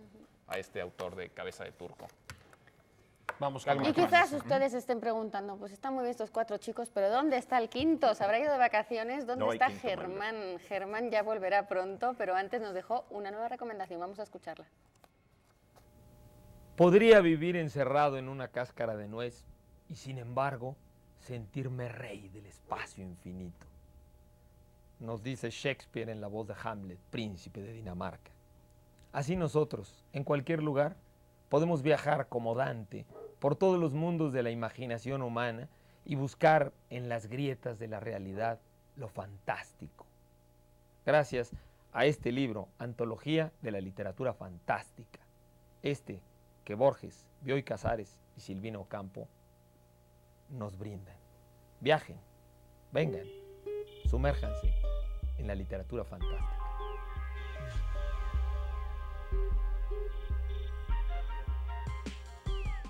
a este autor de Cabeza de Turco. Vamos Algo con Y más. quizás ustedes estén preguntando, pues están muy bien estos 4 chicos, pero ¿dónde está el quinto? ¿Se habrá ido de vacaciones? ¿Dónde No hay está quinto, Germán? Germán ya volverá pronto, pero antes nos dejó una nueva recomendación. Vamos a escucharla. Podría vivir encerrado en una cáscara de nuez y sin embargo sentirme rey del espacio infinito. Nos dice Shakespeare en la voz de Hamlet, príncipe de Dinamarca. Así nosotros, en cualquier lugar, podemos viajar como Dante por todos los mundos de la imaginación humana y buscar en las grietas de la realidad lo fantástico. Gracias a este libro, Antología de la Literatura Fantástica, que Borges, Bioy Casares y Silvino Ocampo nos brindan. Viajen, vengan, sumérjanse en la literatura fantástica.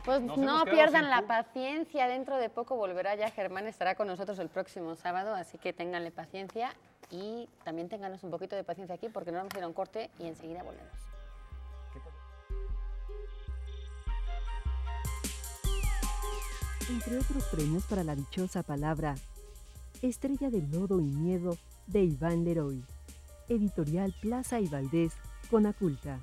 Pues Nos hemos no quedado pierdan sin la pu- paciencia, dentro de poco volverá ya Germán, estará con nosotros el próximo sábado, así que ténganle paciencia y también ténganos un poquito de paciencia aquí porque nos vamos a ir a un corte y enseguida volvemos. Entre otros premios para la dichosa palabra, Estrella de Lodo y Miedo de Iván Leroy, editorial Plaza y Valdés, Conaculta.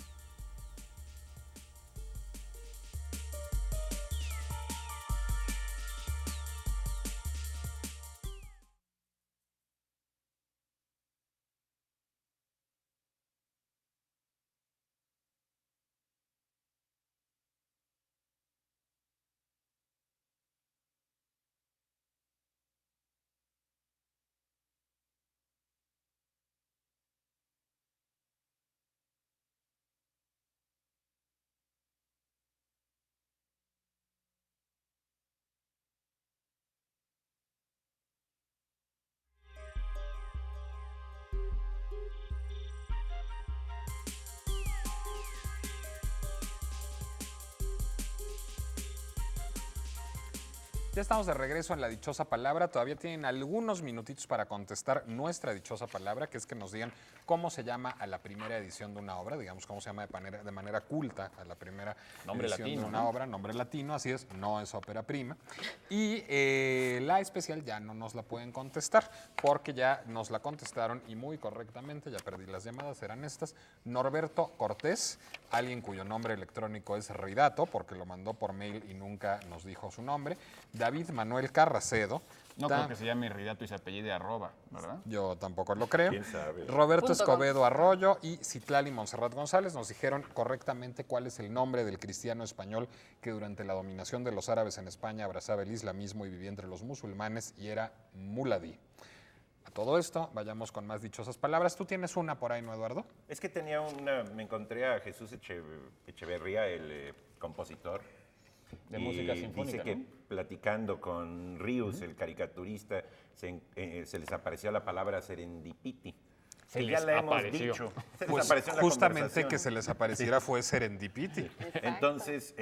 Ya estamos de regreso en La Dichosa Palabra. Todavía tienen algunos minutitos para contestar nuestra dichosa palabra, que es que nos digan cómo se llama a la primera edición de una obra, digamos cómo se llama de manera culta a la primera Nombre edición latino, de una ¿no? obra, nombre latino, así es, no es ópera prima. Y la especial ya no nos la pueden contestar, porque ya nos la contestaron y muy correctamente, ya perdí las llamadas, eran estas. Norberto Cortés, alguien cuyo nombre electrónico es Ridato, porque lo mandó por mail y nunca nos dijo su nombre. David Manuel Carracedo. No creo que se llame Ridato y se apellide Arroba, ¿verdad? Yo tampoco lo creo. ¿Quién sabe? Roberto Punto com. Escobedo Arroyo y Citlali Montserrat González nos dijeron correctamente cuál es el nombre del cristiano español que durante la dominación de los árabes en España abrazaba el islamismo y vivía entre los musulmanes, y era Muladi. A todo esto, vayamos con más dichosas palabras. Tú tienes una por ahí, ¿no, Eduardo? Es que me encontré a Jesús Echeverría, el compositor. De y música sinfónica, dice que ¿no? platicando con Rius, el caricaturista, se les apareció la palabra serendipity. Se que ya les la hemos apareció. dicho. Se les Pues apareció en la justamente conversación. que se les apareciera fue serendipity. Entonces,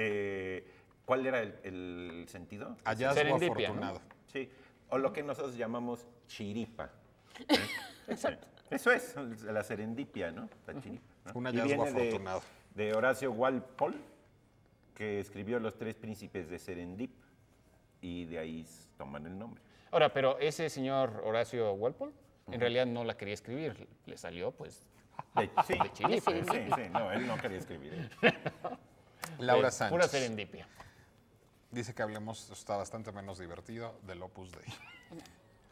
¿cuál era el sentido? Hallazgo Serendipia, afortunado. Sí, o lo que nosotros llamamos chiripa. Eso es la serendipia, ¿no? La chiripa, ¿no? Un Y hallazgo viene afortunado. de Horacio Walpole, que escribió Los Tres Príncipes de Serendip, y de ahí toman el nombre. Ahora, pero ese señor Horacio Walpole en realidad no la quería escribir, le salió pues Sí, de chiripa. sí, no, él no quería escribir. Laura de Sánchez Pura serendipia. dice que hablemos, está bastante menos divertido, del Opus Dei.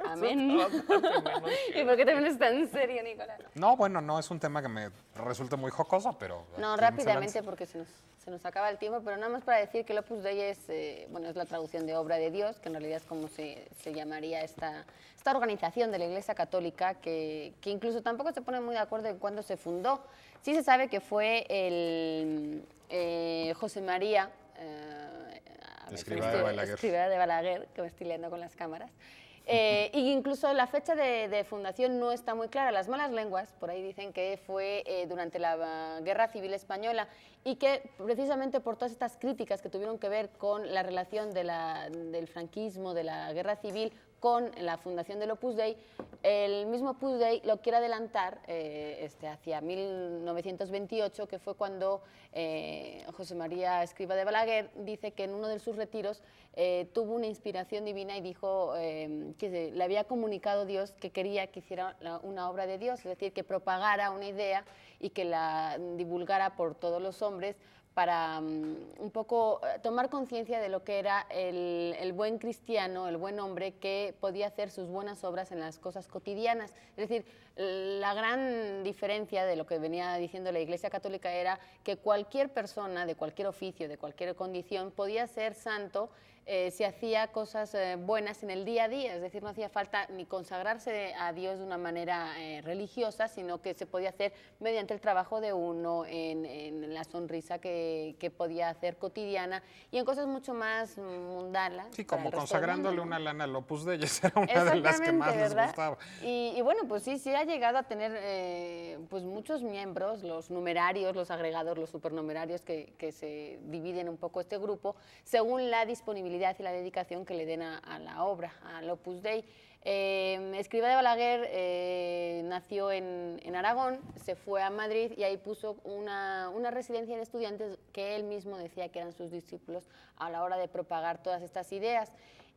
Amén. ¿Y por qué también es tan serio, Nicolás? No, bueno, no es un tema que me resulte muy jocoso, pero... No, aquí rápidamente porque se nos acaba el tiempo, pero nada más para decir que el Opus Dei es, es la traducción de obra de Dios, que en realidad es como se llamaría esta organización de la Iglesia Católica, que incluso tampoco se pone muy de acuerdo en cuándo se fundó. Sí se sabe que fue el José María... Escrivá de Balaguer. Escrivá de Balaguer, que me estoy liando con las cámaras. Y incluso la fecha de fundación no está muy clara. Las malas lenguas por ahí dicen que fue durante la Guerra Civil Española, y que precisamente por todas estas críticas que tuvieron que ver con la relación del franquismo, de la Guerra Civil, con la fundación del Opus Dei, el mismo Opus Dei lo quiere adelantar hacia 1928, que fue cuando José María Escrivá de Balaguer dice que en uno de sus retiros tuvo una inspiración divina y dijo que le había comunicado Dios que quería que hiciera una obra de Dios, es decir, que propagara una idea y que la divulgara por todos los hombres, para un poco tomar conciencia de lo que era el buen cristiano, el buen hombre que podía hacer sus buenas obras en las cosas cotidianas. Es decir, la gran diferencia de lo que venía diciendo la Iglesia Católica era que cualquier persona de cualquier oficio, de cualquier condición, podía ser santo si hacía cosas buenas en el día a día, es decir, no hacía falta ni consagrarse a Dios de una manera religiosa, sino que se podía hacer mediante el trabajo de uno, en la sonrisa que podía hacer cotidiana y en cosas mucho más mundanas. Sí, para como el resto del conságrándole mundo, ¿no? una lana al Opus Dei, esa era una de las que más les ¿verdad? gustaba. Y bueno, pues sí ha llegado a tener pues muchos miembros, los numerarios, los agregados, los supernumerarios que se dividen un poco este grupo según la disponibilidad y la dedicación que le den a la obra, al Opus Dei. Escrivá de Balaguer nació en Aragón, se fue a Madrid y ahí puso una residencia de estudiantes que él mismo decía que eran sus discípulos a la hora de propagar todas estas ideas.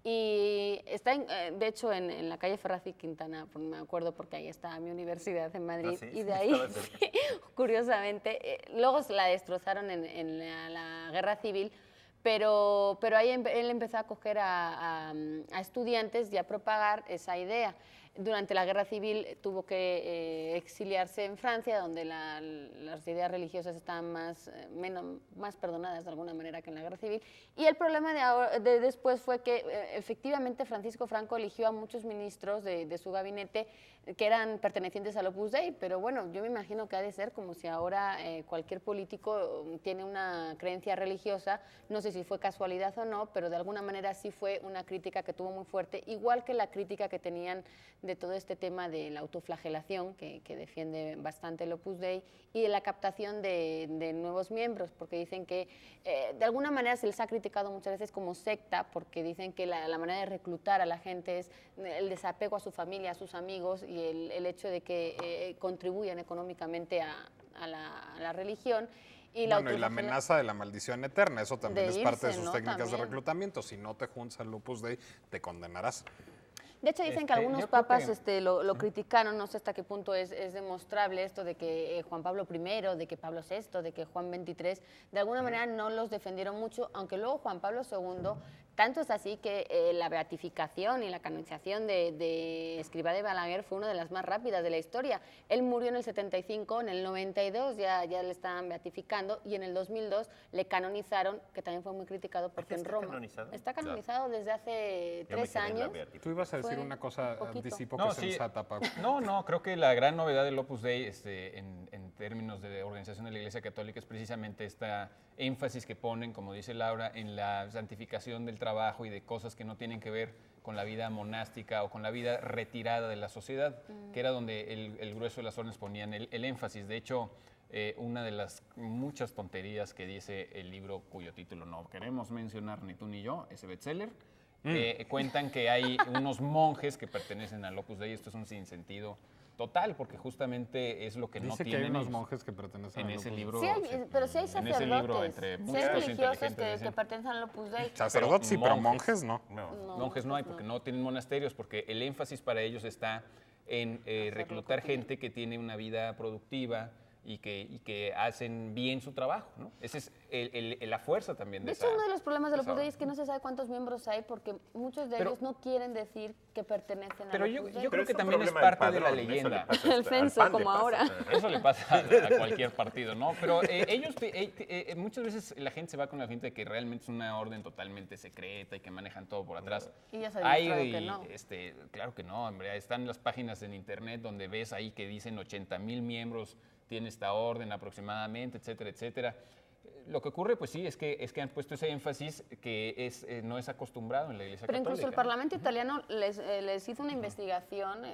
Y está, de hecho, en la calle Ferraz y Quintana, me acuerdo porque ahí está mi universidad en Madrid, sí, y de sí, ahí, estaba cerca. sí, curiosamente, luego la destrozaron en la Guerra Civil, pero ahí él empezó a acoger a estudiantes y a propagar esa idea. Durante la Guerra Civil tuvo que exiliarse en Francia, donde las ideas religiosas estaban más perdonadas de alguna manera que en la Guerra Civil. Y el problema de después fue que efectivamente Francisco Franco eligió a muchos ministros de su gabinete que eran pertenecientes al Opus Dei, pero bueno, yo me imagino que ha de ser como si ahora cualquier político tiene una creencia religiosa, no sé si fue casualidad o no, pero de alguna manera sí fue una crítica que tuvo muy fuerte, igual que la crítica que tenían de todo este tema de la autoflagelación que defiende bastante el Opus Dei y de la captación de nuevos miembros, porque dicen que de alguna manera se les ha criticado muchas veces como secta, porque dicen que la manera de reclutar a la gente es el desapego a su familia, a sus amigos y el hecho de que contribuyan económicamente a la religión. Y y la amenaza de la maldición eterna, eso también es parte de sus técnicas también de reclutamiento. Si no te juntas al Opus Dei, te condenarás. De hecho, dicen que algunos yo creo papas que- lo criticaron, no sé hasta qué punto es demostrable esto de que Juan Pablo I, de que Pablo VI, de que Juan XXIII, de alguna manera no los defendieron mucho, aunque luego Juan Pablo II, tanto es así que la beatificación y la canonización de Escrivá de Balaguer fue una de las más rápidas de la historia. Él murió en el 75, en el 92 ya le estaban beatificando y en el 2002 le canonizaron, que también fue muy criticado porque en está Roma canonizado? está canonizado desde hace Yo me 3 quedé en la años. beatificación. Tú ibas a decir Fue una cosa, poquito. anticipo No, que sí. sensata, Pablo. No, creo que la gran novedad del Opus Dei en términos de organización de la Iglesia Católica es precisamente esta énfasis que ponen, como dice Laura, en la santificación del trabajo y de cosas que no tienen que ver con la vida monástica o con la vida retirada de la sociedad, que era donde el grueso de las órdenes ponían el énfasis. De hecho, una de las muchas tonterías que dice el libro, cuyo título no queremos mencionar ni tú ni yo, ese bestseller, cuentan que hay unos monjes que pertenecen al Opus Dei. Esto es un sinsentido total, porque justamente es lo que no Dice que tienen hay unos ellos. monjes que pertenecen En al ese Opus Dei. libro. Sí, pero sí hay en ese libro, sacerdotes, entre sí muchos hay religiosos inteligentes que dicen, pertenecen al Opus Dei. Sacerdotes sí, pero monjes monjes. no. monjes no hay porque no tienen monasterios, porque el énfasis para ellos está en reclutar gente que tiene una vida productiva y que hacen bien su trabajo, ¿no? Esa es la fuerza también de De esa. hecho, uno de los problemas del esa Opus Dei orden. es que no se sabe cuántos miembros hay porque muchos de Pero- ellos no quieren decir que pertenecen Pero al yo Opus Dei. creo Pero que es un también es problema del parte de la padrón, eso le leyenda. pasa El al censo, PAN le como pasa. ahora. Eso le pasa a cualquier partido, ¿no? Pero ellos, muchas veces la gente se va con la gente de que realmente es una orden totalmente secreta y que manejan todo por atrás. Y ya se ha demostrado Hay, que no. claro que no, hombre. Están las páginas en internet donde ves ahí que dicen 80,000 miembros tiene esta orden aproximadamente, etcétera, etcétera. Lo que ocurre, pues sí, es que han puesto ese énfasis que no es acostumbrado en la Iglesia Pero Católica. incluso el Parlamento italiano les hizo una investigación,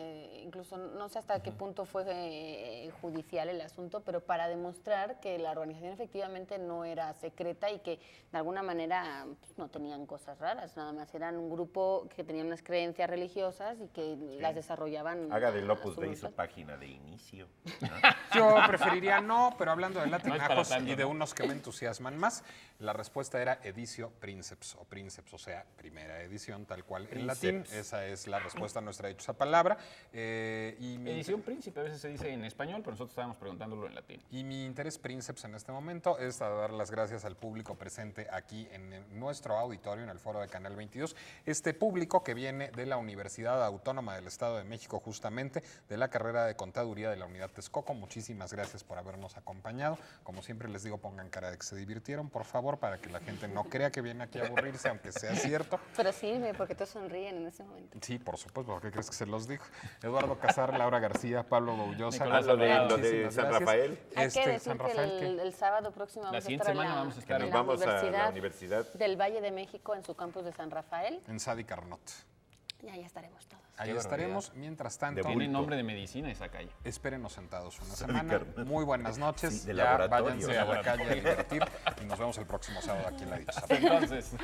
incluso no sé hasta qué punto fue judicial el asunto, pero para demostrar que la organización efectivamente no era secreta y que de alguna manera pues, no tenían cosas raras, nada más eran un grupo que tenía unas creencias religiosas y que las desarrollaban. Haga del a Opus su Dei su voluntad. página de inicio. Yo preferiría no, pero hablando de No es para latinajos tanto, y de ¿no? unos que me entusiasman más, la respuesta era Editio Princeps, o sea, primera edición, tal cual en latín. Princeps. Esa es la respuesta a nuestra dichosa palabra. Y mi- Edición príncipe, a veces se dice en español, pero nosotros estábamos preguntándolo en latín. Y mi interés Princeps en este momento es a dar las gracias al público presente aquí en nuestro auditorio, en el foro de Canal 22. Este público que viene de la Universidad Autónoma del Estado de México, justamente de la carrera de Contaduría de la Unidad Texcoco. Muchísimas gracias por habernos acompañado. Como siempre les digo, pongan cara de que se divirtieron, por favor, para que la gente no crea que viene aquí a aburrirse, aunque sea cierto. Pero sirve porque todos sonríen en ese momento. Sí, por supuesto, ¿por qué crees que se los dijo? Eduardo Casar, Laura García, Pablo Boullosa. Nicolás lo de muchísimas San gracias. Rafael. Hay que decir San que Rafael, ¿qué? el sábado próximo La vamos a siguiente estar en semana la, vamos a estar en Nos la vamos a la universidad universidad. del Valle de México en su campus de San Rafael. En Sadi Carnot. Y ahí estaremos todos. Ahí Qué estaremos. Mientras tanto, De Tiene bulto. nombre de medicina esa calle. espérenos sentados una Sadi semana. Carnot. Muy buenas noches. Sí, de ya laboratorio. váyanse a la calle a divertir y nos vemos el próximo sábado aquí en La Dichosa. Entonces...